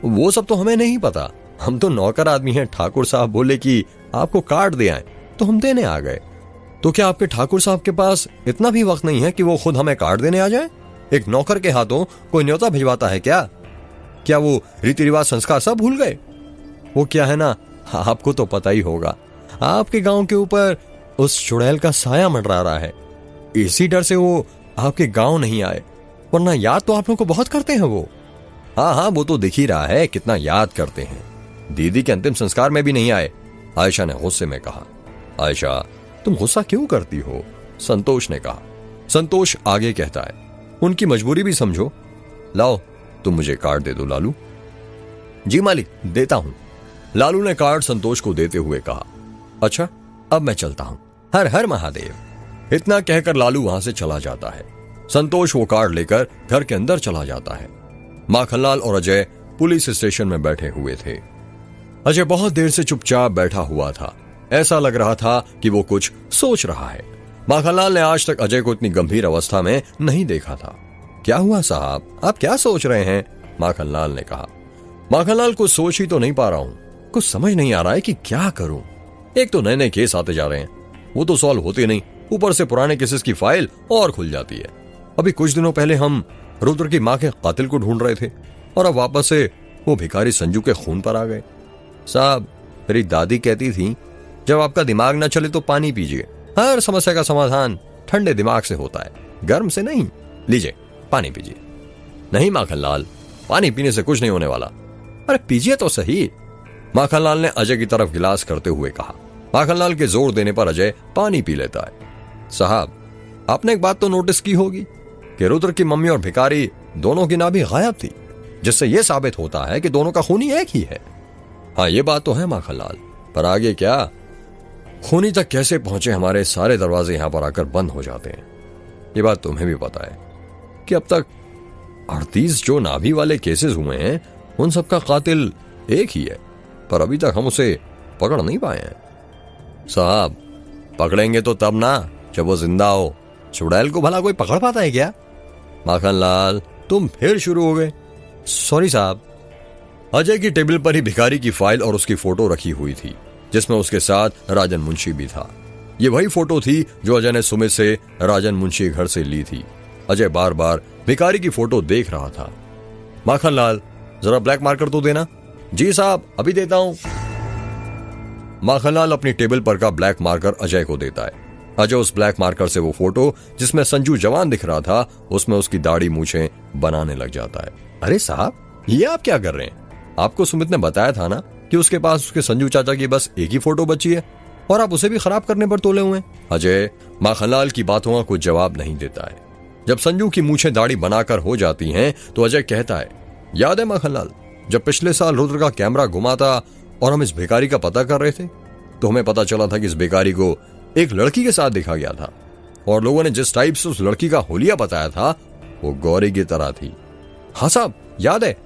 वो सब तो हमें नहीं पता, हम तो नौकर आदमी हैं। ठाकुर साहब बोले कि आपको कार्ड दे आए तो हम देने आ गए। तो क्या आपके ठाकुर साहब के पास इतना भी वक्त नहीं है कि वो खुद हमें कार्ड देने आ जाए? एक नौकर के हाथों कोई न्योता भिजवाता है क्या? क्या वो रीति रिवाज संस्कार सब भूल गए? वो क्या है ना, आपको तो पता ही होगा, आपके गांव के ऊपर उस चुड़ैल का साया मंडरा रहा है। इसी डर से वो आपके गांव नहीं आए, वरना याद तो आप लोगों को बहुत करते हैं वो। हाँ वो तो दिख ही रहा है कितना याद करते हैं। दीदी के अंतिम संस्कार में भी नहीं आए, आयशा ने गुस्से में कहा। आयशा तुम गुस्सा क्यों करती हो? संतोष ने कहा। संतोष आगे कहता है, उनकी मजबूरी भी समझो। लाओ तुम मुझे कार्ड दे दो लालू। जी मालिक देता हूं, लालू ने कार्ड संतोष को देते हुए कहा। अच्छा अब मैं चलता हूं, हर हर महादेव। इतना कहकर लालू वहां से चला जाता है। संतोष वो कार्ड लेकर घर के अंदर चला जाता है। माखनलाल और अजय पुलिस स्टेशन में बैठे हुए थे। अजय बहुत देर से चुपचाप बैठा हुआ था, ऐसा लग रहा था कि वो कुछ सोच रहा है। माखनलाल ने आज तक अजय को इतनी गंभीर अवस्था में नहीं देखा था। क्या हुआ साहब, आप क्या सोच रहे हैं? माखनलाल ने कहा। माखनलाल कुछ सोच ही तो नहीं पा रहा हूं, कुछ समझ नहीं आ रहा है कि क्या करूं। एक तो नए नए केस आते जा रहे हैं, वो तो सॉल्व होते नहीं, ऊपर से पुराने केसेस की फाइल और खुल जाती है। अभी कुछ दिनों पहले हम रुद्र की मां के कातिल को ढूंढ रहे थे और अब वापस से वो भिखारी संजू के खून पर आ गए। साहब मेरी दादी कहती थी जब आपका दिमाग ना चले तो पानी पीजिए, हर समस्या का समाधान ठंडे दिमाग से होता है, गर्म से नहीं। लीजिए पानी पीजिए। नहीं माखनलाल, पानी पीने से कुछ नहीं होने वाला। अरे पीजिए तो सही, माखनलाल ने अजय की तरफ गिलास करते हुए कहा। माखनलाल के जोर देने पर अजय पानी पी लेता है। साहब आपने एक बात तो नोटिस की होगी कि रुद्र की मम्मी और भिखारी दोनों की नाभि गायब थी, जिससे यह साबित होता है कि दोनों का खूनी एक ही है। हाँ ये बात तो है माखनलाल, पर आगे क्या? खूनी तक कैसे पहुंचे, हमारे सारे दरवाजे यहां पर आकर बंद हो जाते हैं। ये बात तुम्हें भी पता है कि अब तक 38 जो नाभि वाले केसेस हुए हैं उन सबका कातिल एक ही है, पर अभी तक हम उसे पकड़ नहीं पाए हैं। साहब पकड़ेंगे तो तब ना जब वो जिंदा हो, चुड़ैल को भला कोई पकड़ पाता है क्या? माखनलाल तुम फिर शुरू हो गए। सॉरी साहब। अजय की टेबल पर ही भिखारी की फाइल और उसकी फोटो रखी हुई थी, जिसमें उसके साथ राजन मुंशी भी था। ये वही फोटो थी जो अजय ने सुमित से राजन मुंशी घर से ली थी। अजय बार बार भिखारी की फोटो देख रहा था। माखनलाल, जरा ब्लैक मार्कर तो देना। जी साहब, अभी देता हूं। माखनलाल अपनी टेबल पर का ब्लैक मार्कर अजय को देता है। अजय उस ब्लैक मार्कर से वो फोटो जिसमें संजू जवान दिख रहा था, उसमें उसकी दाढ़ी मूछें बनाने लग जाता है। अरे साहब, ये आप क्या कर रहे हैं? आपको सुमित ने बताया था ना कि उसके पास उसके संजू चाचा की बस एक ही फोटो बची है और आप उसे भी खराब करने पर तोले हुए हैं। अजय माखनलाल की बातों का कुछ जवाब नहीं देता है। जब संजू की मूछें दाढ़ी बनाकर हो जाती हैं तो अजय कहता है, याद है माखनलाल, जब पिछले साल रुद्र का कैमरा घुमा था और हम इस भिखारी का पता कर रहे थे तो हमें पता चला था कि इस भिखारी को एक लड़की के साथ देखा गया था और लोगों ने जिस टाइप से उस लड़की का होलिया बताया था वो गौरी की तरह थी। हाँ साहब, याद है।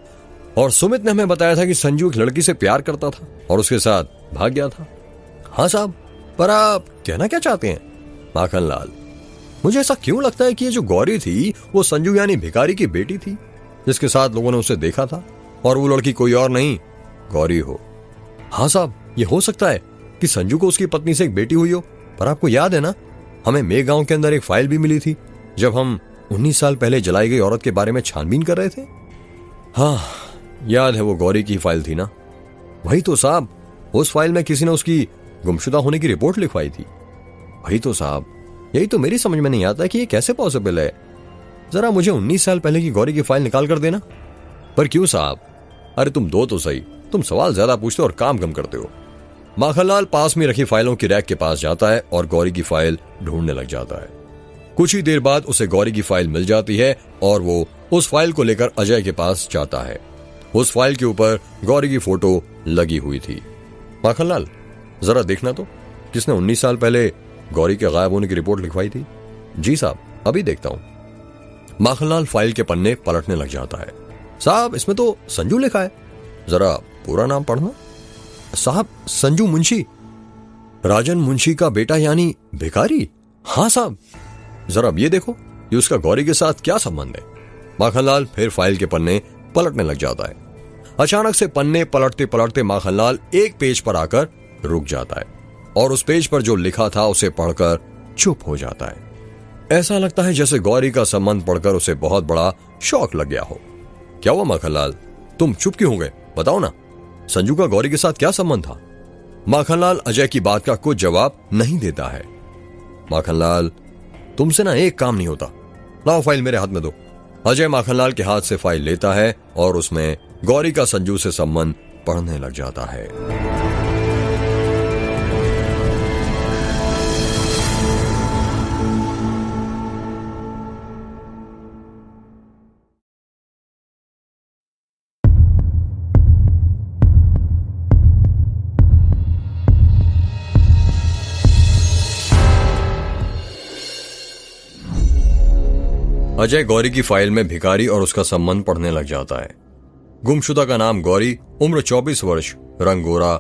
और सुमित ने हमें बताया था कि संजू एक लड़की से प्यार करता था और उसके साथ भाग गया था। हाँ साहब, पर आप कहना क्या चाहते हैं? माखनलाल, मुझे ऐसा क्यों लगता है कि ये जो गौरी थी वो संजू यानी भिखारी की बेटी थी जिसके साथ लोगों ने उसे देखा था और वो लड़की कोई और नहीं गौरी हो। हाँ साहब, ये हो सकता है कि संजू को उसकी पत्नी से एक बेटी हुई हो, पर आपको याद है ना, हमें मेघ गांव के अंदर एक फाइल भी मिली थी जब हम 19 साल पहले जलाई गई औरत के बारे में छानबीन कर रहे थे। हाँ याद है, वो गौरी की फाइल थी ना। वही तो साहब, उस फाइल में किसी ने उसकी गुमशुदा होने की रिपोर्ट लिखवाई थी। वही तो साहब, यही तो मेरी समझ में नहीं आता कि ये कैसे पॉसिबल है। जरा मुझे 19 साल पहले की गौरी की फाइल निकाल कर देना। पर क्यों साहब? अरे तुम दो तो सही, तुम सवाल ज्यादा पूछते हो और काम कम करते हो। माखनलाल पास में रखी फाइलों की रैक के पास जाता है और गौरी की फाइल ढूंढने लग जाता है। कुछ ही देर बाद उसे गौरी की फाइल मिल जाती है और वो उस फाइल को लेकर अजय के पास जाता है। उस फाइल के ऊपर गौरी की फोटो लगी हुई थी। माखनलाल, जरा देखना तो, किसने 19 साल पहले गौरी के गायब होने की रिपोर्ट लिखवाई थी? जी साहब, अभी देखता हूं। माखनलाल फाइल के पन्ने पलटने लग जाता है। साहब, इसमें तो संजू लिखा है, जरा पूरा नाम पढ़ना। साहब, संजू मुंशी, राजन मुंशी का बेटा यानी भिखारी। हाँ साहब। जरा अब ये देखो, ये उसका गौरी के साथ क्या संबंध है? माखनलाल फिर फाइल के पन्ने पलटने लग जाता है। अचानक से पन्ने पलटते पलटते माखनलाल एक पेज पर आकर रुक जाता है और उस पेज पर जो लिखा था उसे पढ़कर चुप हो जाता है। ऐसा लगता है जैसे गौरी का संबंध पढ़कर उसे बहुत बड़ा शौक लग गया हो। क्या हुआ माखनलाल, तुम चुप क्यों हो गए? बताओ ना, संजू का गौरी के साथ क्या संबंध था? माखनलाल अजय की बात का कुछ जवाब नहीं देता है। माखनलाल, तुमसे ना एक काम नहीं होता, लाओ फाइल मेरे हाथ में दो। अजय माखनलाल के हाथ से फाइल लेता है और उसमें गौरी का संजू से संबंध पढ़ने लग जाता है। अजय गौरी की फाइल में भिखारी और उसका संबंध पढ़ने लग जाता है। गुमशुदा का नाम गौरी, उम्र 24 वर्ष, रंग गोरा,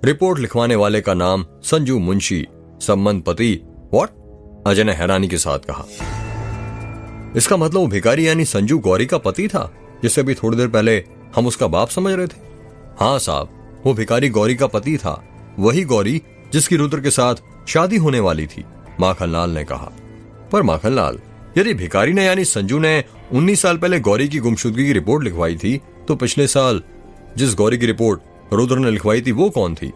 रिपोर्ट लिखवाने वाले का नाम संजू मुंशी, संबंध पति। व्हाट? अजय ने हैरानी के साथ कहा। इसका मतलब वो भिखारी यानी संजू गौरी का पति था जिसे भी थोड़ी देर पहले हम उसका बाप समझ रहे थे। हाँ साहब, वो भिखारी गौरी का पति था, वही गौरी जिसकी रुद्र के साथ शादी होने वाली थी, माखनलाल ने कहा। पर माखनलाल, यदि भिखारी ने यानी संजू ने 19 साल पहले गौरी की गुमशुदगी की रिपोर्ट लिखवाई थी तो पिछले साल जिस गौरी की रिपोर्ट रुद्र ने लिखवाई थी वो कौन थी?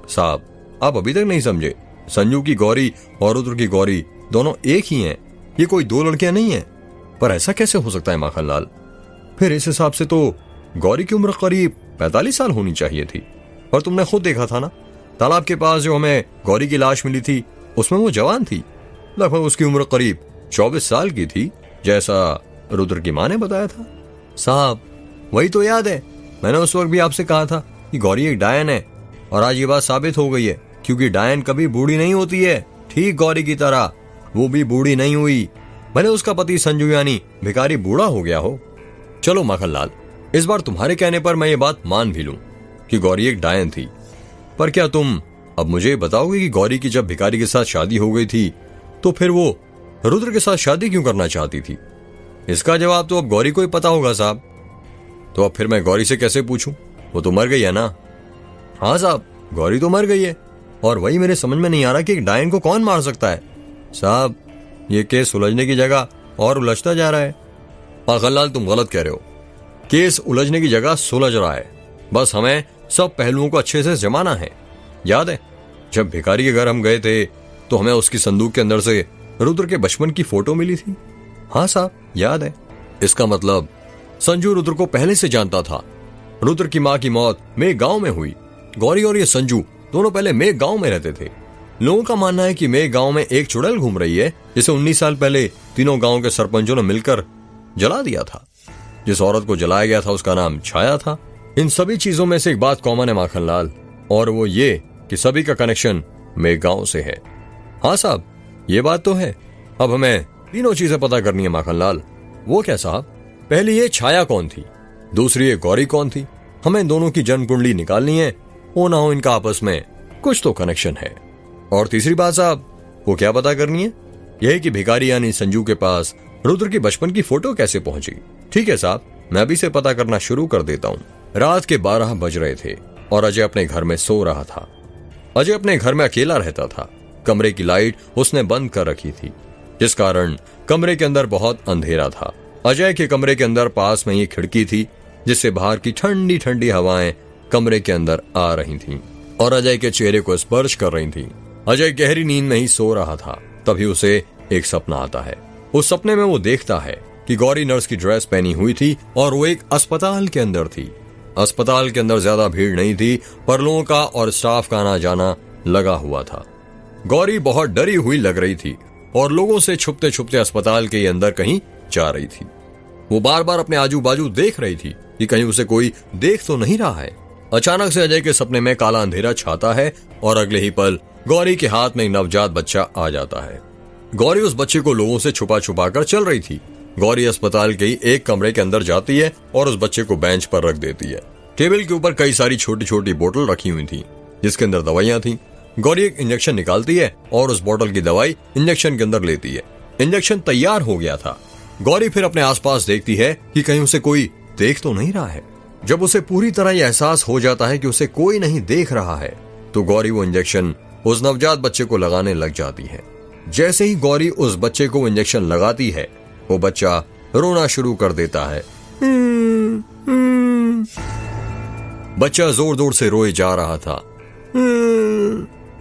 साहब, आप अभी तक नहीं समझे। संजू की गौरी और रुद्र की गौरी दोनों एक ही हैं, ये कोई दो लड़कियां नहीं हैं। पर ऐसा कैसे हो सकता है माखनलाल? फिर इस हिसाब से तो गौरी की उम्र करीब 45 साल होनी चाहिए थी। और तुमने खुद देखा था ना, तालाब के पास जो हमें गौरी की लाश मिली थी उसमें वो जवान थी, लगभग उसकी उम्र करीब 24 साल की थी, जैसा रुद्र की मां ने बताया था। साहब, वही तो याद है, मैंने उस वक्त भी आपसे कहा था कि गौरी एक डायन है और आज ये बात साबित हो गई है, क्योंकि डायन कभी बूढ़ी नहीं होती है, ठीक गौरी की तरह वो भी बूढ़ी नहीं हुई। भले उसका पति संजू यानी भिखारी बूढ़ा हो गया हो। चलो माखनलाल, इस बार तुम्हारे कहने पर मैं ये बात मान भी लूं कि गौरी एक डायन थी, पर क्या तुम अब मुझे बताओगे कि गौरी की जब भिखारी के साथ शादी हो गई थी तो फिर वो रुद्र के साथ शादी क्यों करना चाहती थी? इसका जवाब तो अब गौरी को ही पता होगा साहब। तो अब फिर मैं गौरी से कैसे पूछूं? वो तो मर गई है ना। हाँ साहब, गौरी तो मर गई है और वही मेरे समझ में नहीं आ रहा कि एक डायन को कौन मार सकता है। साहब, ये केस सुलझने की जगह और उलझता जा रहा है। माखनलाल, तुम गलत कह रहे हो। केस उलझने की जगह सुलझ रहा है। बस हमें सब पहलुओं को अच्छे से जमाना है। याद है जब भिखारी के घर हम गए थे तो हमें उसकी संदूक के अंदर से रुद्र के बचपन की फोटो मिली थी? हाँ साहब, याद है। इसका मतलब संजू रुद्र को पहले से जानता था। रुद्र की मां की मौत मेघ गांव में हुई। गौरी और ये संजू दोनों पहले मेघ गांव में रहते थे। लोगों का मानना है कि मेघ गांव में एक चुड़ैल घूम रही है जिसे 19 साल पहले तीनों गांव के सरपंचों ने मिलकर जला दिया था। जिस औरत को जलाया गया था उसका नाम छाया था। इन सभी चीजों में से एक बात कॉमन है माखनलाल, और वो ये कि सभी का कनेक्शन मेघ गांव से है। हाँ साहब, ये बात तो है। अब हमें तीनों चीजें पता करनी है माखनलाल। वो क्या साहब? पहली ये छाया कौन थी, दूसरी ये गौरी कौन थी। हमें दोनों की जन्म कुंडली निकालनी है, हो ना हो इनका आपस में कुछ तो कनेक्शन है। और तीसरी बात साहब, वो क्या पता करनी है? यही कि भिखारी यानी संजू के पास रुद्र की बचपन की फोटो कैसे पहुंची। ठीक है साहब, मैं अभी से पता करना शुरू कर देता हूँ। रात के 12 बज रहे थे और अजय अपने घर में सो रहा था। अजय अपने घर में अकेला रहता था। कमरे की लाइट उसने बंद कर रखी थी, जिस कारण कमरे के अंदर बहुत अंधेरा था। अजय के कमरे के अंदर पास में ही खिड़की थी, जिससे बाहर की ठंडी ठंडी हवाएं कमरे के अंदर आ रही थीं और अजय के चेहरे को स्पर्श कर रही थीं। अजय गहरी नींद में ही सो रहा था। तभी उसे एक सपना आता है। उस सपने में वो देखता है कि गौरी नर्स की ड्रेस पहनी हुई थी और वो एक अस्पताल के अंदर थी। अस्पताल के अंदर ज्यादा भीड़ नहीं थी, पर लोगों का और स्टाफ का आना जाना लगा हुआ था। गौरी बहुत डरी हुई लग रही थी और लोगों से छुपते छुपते अस्पताल के अंदर कहीं जा रही थी। वो बार बार अपने आजू बाजू देख रही थी कि कहीं उसे कोई देख तो नहीं रहा है। अचानक से अजय के सपने में काला अंधेरा छाता है और अगले ही पल गौरी के हाथ में एक नवजात बच्चा आ जाता है। गौरी उस बच्चे को लोगों से छुपा छुपा कर चल रही थी। गौरी अस्पताल के ही एक कमरे के अंदर जाती है और उस बच्चे को बेंच पर रख देती है। टेबल के ऊपर कई सारी छोटी छोटी बोतल रखी हुई थी, जिसके अंदर दवाइयां थी। गौरी एक इंजेक्शन निकालती है और उस बोतल की दवाई इंजेक्शन के अंदर लेती है। इंजेक्शन तैयार हो गया था। गौरी फिर अपने आसपास देखती है कि कहीं उसे कोई देख तो नहीं रहा है। जब उसे पूरी तरह यह एहसास हो जाता है कि उसे कोई नहीं देख रहा है, तो गौरी वो इंजेक्शन उस नवजात बच्चे को लगाने लग जाती है। जैसे ही गौरी उस बच्चे को इंजेक्शन लगाती है, वो बच्चा रोना शुरू कर देता है। बच्चा जोर जोर से रोए जा रहा था।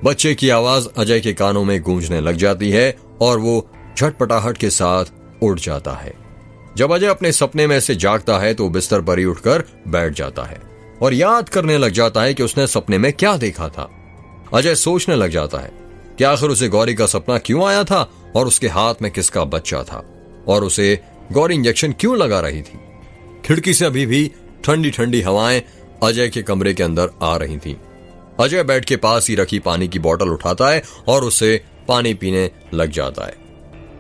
बच्चे की आवाज अजय के कानों में गूंजने लग जाती है और वो झटपटाहट के साथ उठ जाता है। जब अजय अपने सपने में से जागता है तो बिस्तर पर ही उठकर बैठ जाता है और याद करने लग जाता है कि उसने सपने में क्या देखा था। अजय सोचने लग जाता है कि आखिर उसे गौरी का सपना क्यों आया था और उसके हाथ में किसका बच्चा था और उसे गौरी इंजेक्शन क्यों लगा रही थी। खिड़की से अभी भी ठंडी ठंडी हवाएं अजय के कमरे के अंदर आ रही थीं। अजय बेड के पास ही रखी पानी की बोतल उठाता है और उससे पानी पीने लग जाता है।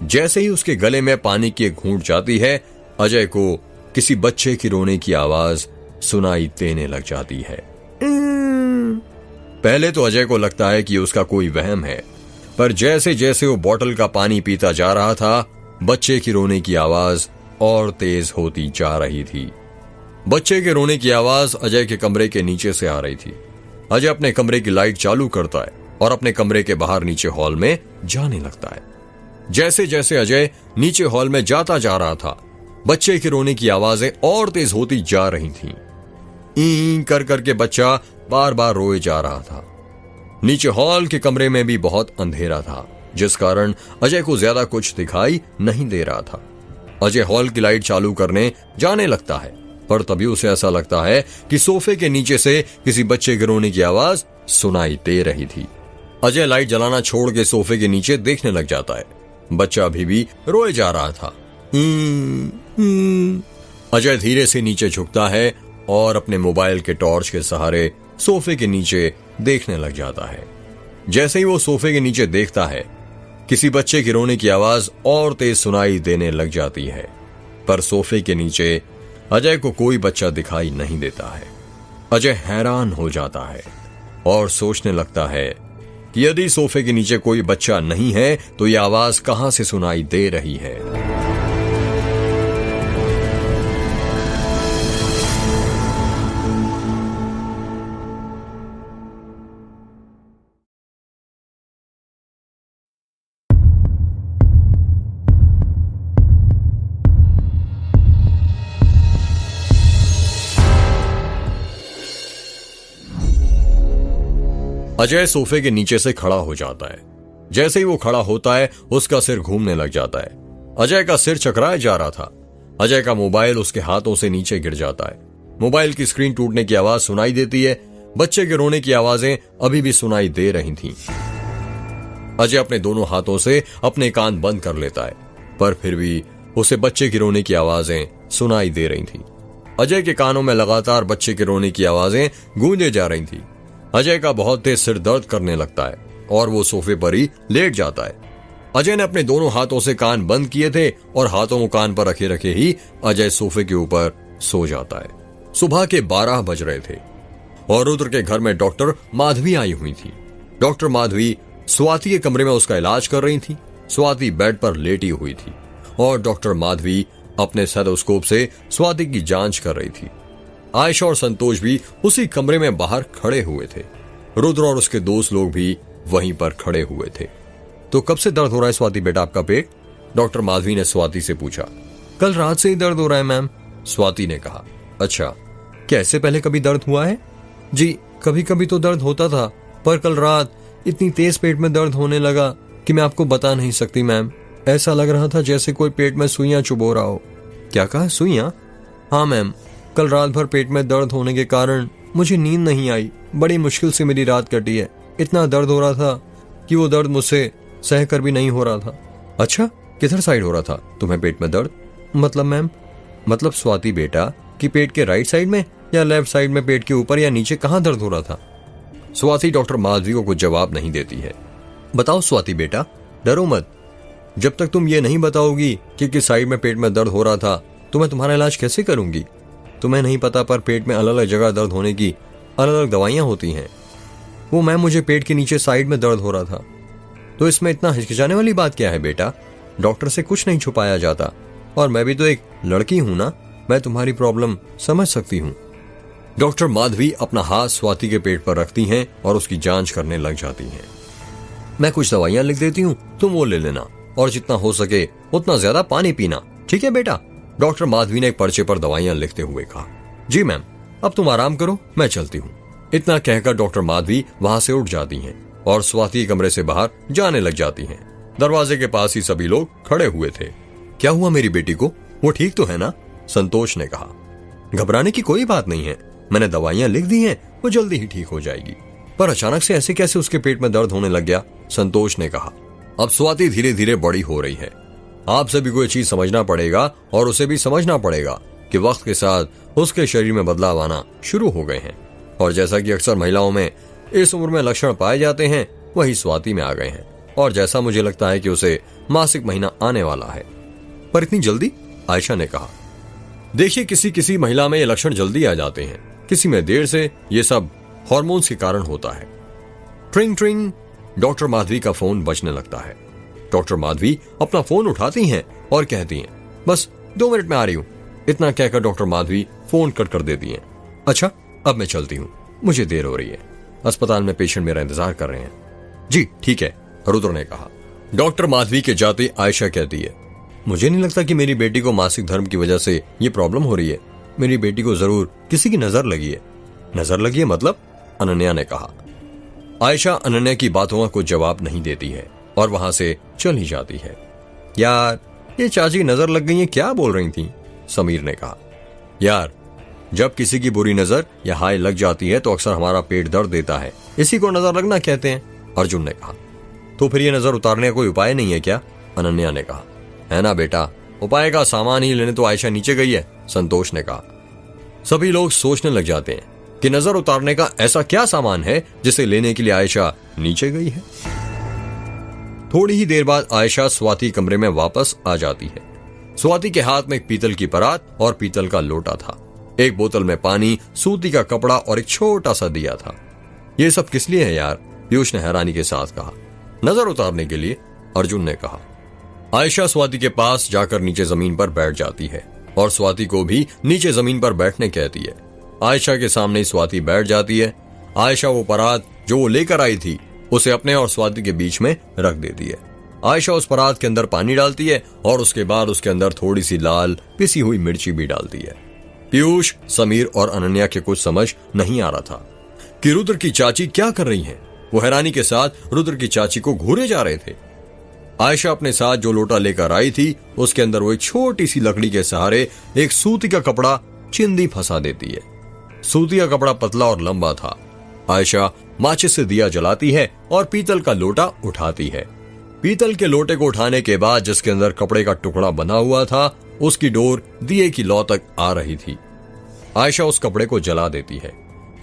जैसे ही उसके गले में पानी की एक घूंट जाती है, अजय को किसी बच्चे की रोने की आवाज सुनाई देने लग जाती है। पहले तो अजय को लगता है कि उसका कोई वहम है, पर जैसे जैसे वो बोतल का पानी पीता जा रहा था, बच्चे की रोने की आवाज और तेज होती जा रही थी। बच्चे के रोने की आवाज अजय के कमरे के नीचे से आ रही थी। अजय अपने कमरे की लाइट चालू करता है और अपने कमरे के बाहर नीचे हॉल में जाने लगता है। जैसे जैसे अजय नीचे हॉल में जाता जा रहा था, बच्चे के रोने की आवाजें और तेज होती जा रही थीं। ई कर करके बच्चा बार बार रोए जा रहा था। नीचे हॉल के कमरे में भी बहुत अंधेरा था, जिस कारण अजय को ज्यादा कुछ दिखाई नहीं दे रहा था। अजय हॉल की लाइट चालू करने जाने लगता है, पर तभी उसे ऐसा लगता है कि सोफे के नीचे से किसी बच्चे के रोने की आवाज सुनाई दे रही थी। अजय लाइट जलाना छोड़ के सोफे के नीचे देखने लग जाता है। बच्चा अभी भी रोए जा रहा था। अजय धीरे से नीचे झुकता है और अपने मोबाइल के टॉर्च के सहारे सोफे के नीचे देखने लग जाता है। जैसे ही वो सोफे के नीचे देखता है, किसी बच्चे के रोने की आवाज और तेज सुनाई देने लग जाती है, पर सोफे के नीचे अजय को कोई बच्चा दिखाई नहीं देता है। अजय हैरान हो जाता है और सोचने लगता है कि यदि सोफे के नीचे कोई बच्चा नहीं है तो यह आवाज कहां से सुनाई दे रही है। अजय सोफे के नीचे से खड़ा हो जाता है। जैसे ही वो खड़ा होता है उसका सिर घूमने लग जाता है। अजय का सिर चकराए जा रहा था। अजय का मोबाइल उसके हाथों से नीचे गिर जाता है। मोबाइल की स्क्रीन टूटने की आवाज सुनाई देती है। बच्चे के रोने की आवाजें अभी भी सुनाई दे रही थीं। अजय अपने दोनों हाथों से अपने कान बंद कर लेता है, पर फिर भी उसे बच्चे की रोने की आवाजें सुनाई दे रही थीं। अजय के कानों में लगातार बच्चे के रोने की आवाजें गूंजे जा रही थीं। अजय का बहुत तेज सिर दर्द करने लगता है और वो सोफे पर ही लेट जाता है। अजय ने अपने दोनों हाथों से कान बंद किए थे और हाथों को कान पर रखे रखे ही अजय सोफे के ऊपर सो जाता है। सुबह के 12 बज रहे थे और रुद्र के घर में डॉक्टर माधवी आई हुई थी। डॉक्टर माधवी स्वाति के कमरे में उसका इलाज कर रही थी। स्वाति बेड पर लेटी हुई थी और डॉक्टर माधवी अपने स्टेथोस्कोप से स्वाति की जांच कर रही थी। आयशा और संतोष भी उसी कमरे में बाहर खड़े हुए थे। रुद्र और उसके दोस्त लोग भी वहीं पर खड़े हुए थे। तो कब से दर्द हो रहा है स्वाति बेटा आपका पेट? डॉक्टर माधवी ने स्वाति से पूछा। कल रात से ही दर्द हो रहा है मैम, स्वाति ने कहा। अच्छा, क्या इससे पहले कभी दर्द हुआ है? जी कभी कभी तो दर्द होता था, पर कल रात इतनी तेज पेट में दर्द होने लगा कि मैं आपको बता नहीं सकती मैम। ऐसा लग रहा था जैसे कोई पेट में सुइयां चुभो रहा हो। क्या कहा, सुइयां? हाँ मैम, कल रात भर पेट में दर्द होने के कारण मुझे नींद नहीं आई। बड़ी मुश्किल से मेरी रात कटी है। इतना दर्द हो रहा था कि वो दर्द मुझसे सह कर भी नहीं हो रहा था। अच्छा, किधर साइड हो रहा था तुम्हें पेट में दर्द? मतलब मैम? मतलब स्वाति बेटा कि पेट के राइट साइड में या लेफ्ट साइड में, पेट के ऊपर या नीचे, कहां दर्द हो रहा था? स्वाति डॉक्टर माधवी को कुछ जवाब नहीं देती है। बताओ स्वाति बेटा, डरो मत। जब तक तुम ये नहीं बताओगी कि किस साइड में पेट में दर्द हो रहा था तो मैं तुम्हारा इलाज कैसे करूंगी? तुम्हें नहीं पता पर पेट में अलग अलग जगह दर्द होने की अलग अलग दवाइयां होती हैं। वो मैम मुझे पेट के नीचे साइड में दर्द हो रहा था। तो इसमें इतना हिचकिचाने वाली बात क्या है बेटा? डॉक्टर से कुछ नहीं छुपाया जाता और मैं भी तो एक लड़की हूं ना, मैं तुम्हारी प्रॉब्लम समझ सकती हूं। डॉक्टर माधवी अपना हाथ स्वाति के पेट पर रखती हैं और उसकी जांच करने लग जाती हैं। मैं कुछ दवाइयां लिख देती हूं, तुम वो ले लेना और जितना हो सके उतना ज्यादा पानी पीना, ठीक है बेटा? डॉक्टर माधवी ने एक पर्चे पर दवाइयां लिखते हुए कहा। जी मैम, अब तुम आराम करो, मैं चलती हूँ। इतना कहकर डॉक्टर माधवी वहां से उठ जाती हैं और स्वाति के कमरे से बाहर जाने लग जाती हैं। दरवाजे के पास ही सभी लोग खड़े हुए थे। क्या हुआ मेरी बेटी को? वो ठीक तो है ना? संतोष ने कहा। घबराने की कोई बात नहीं है, मैंने दवाइयां लिख दी हैं, वो जल्दी ही ठीक हो जाएगी। पर अचानक से ऐसे कैसे उसके पेट में दर्द होने लग गया? संतोष ने कहा। अब स्वाति धीरे धीरे बड़ी हो रही है। आप सभी को ये चीज समझना पड़ेगा और उसे भी समझना पड़ेगा कि वक्त के साथ उसके शरीर में बदलाव आना शुरू हो गए हैं और जैसा कि अक्सर महिलाओं में इस उम्र में लक्षण पाए जाते हैं, वही स्वाति में आ गए हैं और जैसा मुझे लगता है कि उसे मासिक महीना आने वाला है। पर इतनी जल्दी? आयशा ने कहा। देखिए, किसी किसी महिला में ये लक्षण जल्दी आ जाते हैं, किसी में देर से। ये सब हार्मोन्स के कारण होता है। ट्रिंग ट्रिंग, डॉक्टर माधवी का फोन बजने लगता है। डॉक्टर माधवी अपना फोन उठाती हैं और कहती हैं, बस 2 मिनट में आ रही हूं। इतना कहकर डॉक्टर माधवी फोन कट कर देती हैं। अच्छा, अब मैं चलती हूं, मुझे देर हो रही है, अस्पताल में पेशेंट मेरा इंतजार कर रहे हैं। जी ठीक है, रुद्र ने कहा। डॉक्टर माधवी के जाते आयशा कहती है, मुझे नहीं लगता कि मेरी बेटी को मासिक धर्म की वजह से ये प्रॉब्लम हो रही है। मेरी बेटी को जरूर किसी की नजर लगी है। नजर लगी है मतलब? अनन्या ने कहा। आयशा अनन्या की बातों को जवाब नहीं देती है और वहां से चली जाती है। यार, ये चाची नजर लग गई है, क्या बोल रही थी? समीर ने कहा। यार, जब किसी की बुरी नजर या हाय लग जाती है तो अक्सर हमारा पेट दर्द देता है, इसी को नजर लगना कहते हैं, अर्जुन ने कहा। तो फिर ये नजर उतारने का कोई उपाय नहीं है क्या? अनन्या ने कहा। है ना बेटा, उपाय का सामान ही लेने तो आयशा नीचे गई है, संतोष ने कहा। सभी लोग सोचने लग जाते हैं कि नजर उतारने का ऐसा क्या सामान है जिसे लेने के लिए आयशा नीचे गई है। थोड़ी ही देर बाद आयशा स्वाति कमरे में वापस आ जाती है। स्वाति के हाथ में एक पीतल की परात और पीतल का लोटा था। एक बोतल में पानी, सूती का कपड़ा और एक छोटा सा दिया था। ये सब किस लिए है यार? पीयूष ने हैरानी के साथ कहा। नजर उतारने के लिए, अर्जुन ने कहा। आयशा स्वाति के पास जाकर नीचे जमीन पर बैठ जाती है और स्वाति को भी नीचे जमीन पर बैठने कहती है। आयशा के सामने ही स्वाति बैठ जाती है। आयशा वो परात जो वो लेकर आई थी उसे अपने और स्वाति के बीच में रख देती है। आयशा उस परात के अंदर पानी डालती है और उसके बाद उसके अंदर थोड़ी सी लाल पिसी हुई मिर्ची भी डालती है। पीयूष, समीर और अनन्या के कुछ समझ नहीं आ रहा था कि रुद्र की चाची क्या कर रही हैं। वो हैरानी के साथ रुद्र की चाची को घूरे जा रहे थे। आयशा अपने साथ जो लोटा लेकर आई थी उसके अंदर वो एक छोटी सी लकड़ी के सहारे एक सूती का कपड़ा चिंदी फंसा देती है। सूती का कपड़ा पतला और लंबा था। आयशा माचिस से दिया जलाती है और पीतल का लोटा उठाती है। पीतल के लोटे को उठाने के बाद जिसके अंदर कपड़े का टुकड़ा बना हुआ था उसकी डोर दिए की लौ तक आ रही थी। आयशा उस कपड़े को जला देती है।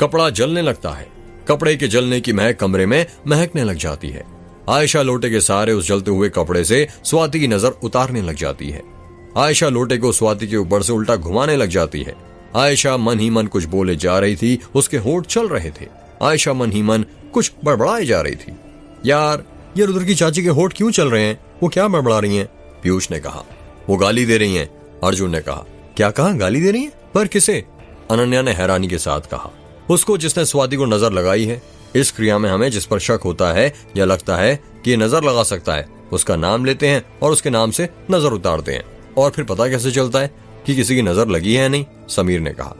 कपड़ा जलने लगता है। कपड़े के जलने की महक कमरे में महकने लग जाती है। आयशा लोटे के सहारे उस जलते हुए कपड़े से स्वाति की नजर उतारने लग जाती है। आयशा लोटे को स्वाति के ऊपर से उल्टा घुमाने लग जाती है। आयशा मन ही मन कुछ बोले जा रही थी। उसके होंठ चल रहे थे। आयशा मन ही मन कुछ बड़बड़ाए जा रही थी। यार, ये रुद्र की चाची के होंठ क्यों चल रहे हैं? वो क्या बड़बड़ा रही हैं? पीयूष ने कहा। वो गाली दे रही हैं। अर्जुन ने कहा। क्या कहा? गाली दे रही हैं? पर किसे? अनन्या ने हैरानी के साथ कहा। उसको जिसने स्वाति को नजर लगाई है। इस क्रिया में हमें जिस पर शक होता है या लगता है कि ये नजर लगा सकता है उसका नाम लेते हैं और उसके नाम से नजर उतारते हैं। और फिर पता कैसे चलता है कि किसी की नजर लगी है या नहीं? समीर ने कहा।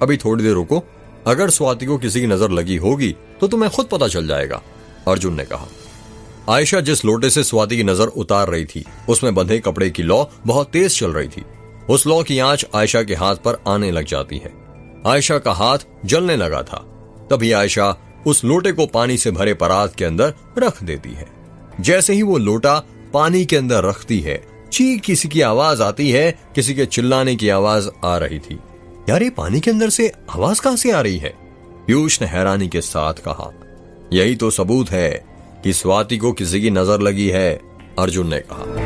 अभी थोड़ी देर रुको, अगर स्वाति को किसी की नजर लगी होगी तो तुम्हें खुद पता चल जाएगा, अर्जुन ने कहा। आयशा जिस लोटे से स्वाति की नजर उतार रही थी उसमें बंधे कपड़े की लौ बहुत तेज चल रही थी। उस लौ की आंच आयशा के हाथ पर आने लग जाती है। आयशा का हाथ जलने लगा था। तभी आयशा उस लोटे को पानी से भरे परात के अंदर रख देती है। जैसे ही वो लोटा पानी के अंदर रखती है, चीख किसी की आवाज आती है। किसी के चिल्लाने की आवाज आ रही थी। यार, ये पानी के अंदर से आवाज कहां से आ रही है? पीयूष ने हैरानी के साथ कहा। यही तो सबूत है कि स्वाति को किसी की नजर लगी है, अर्जुन ने कहा।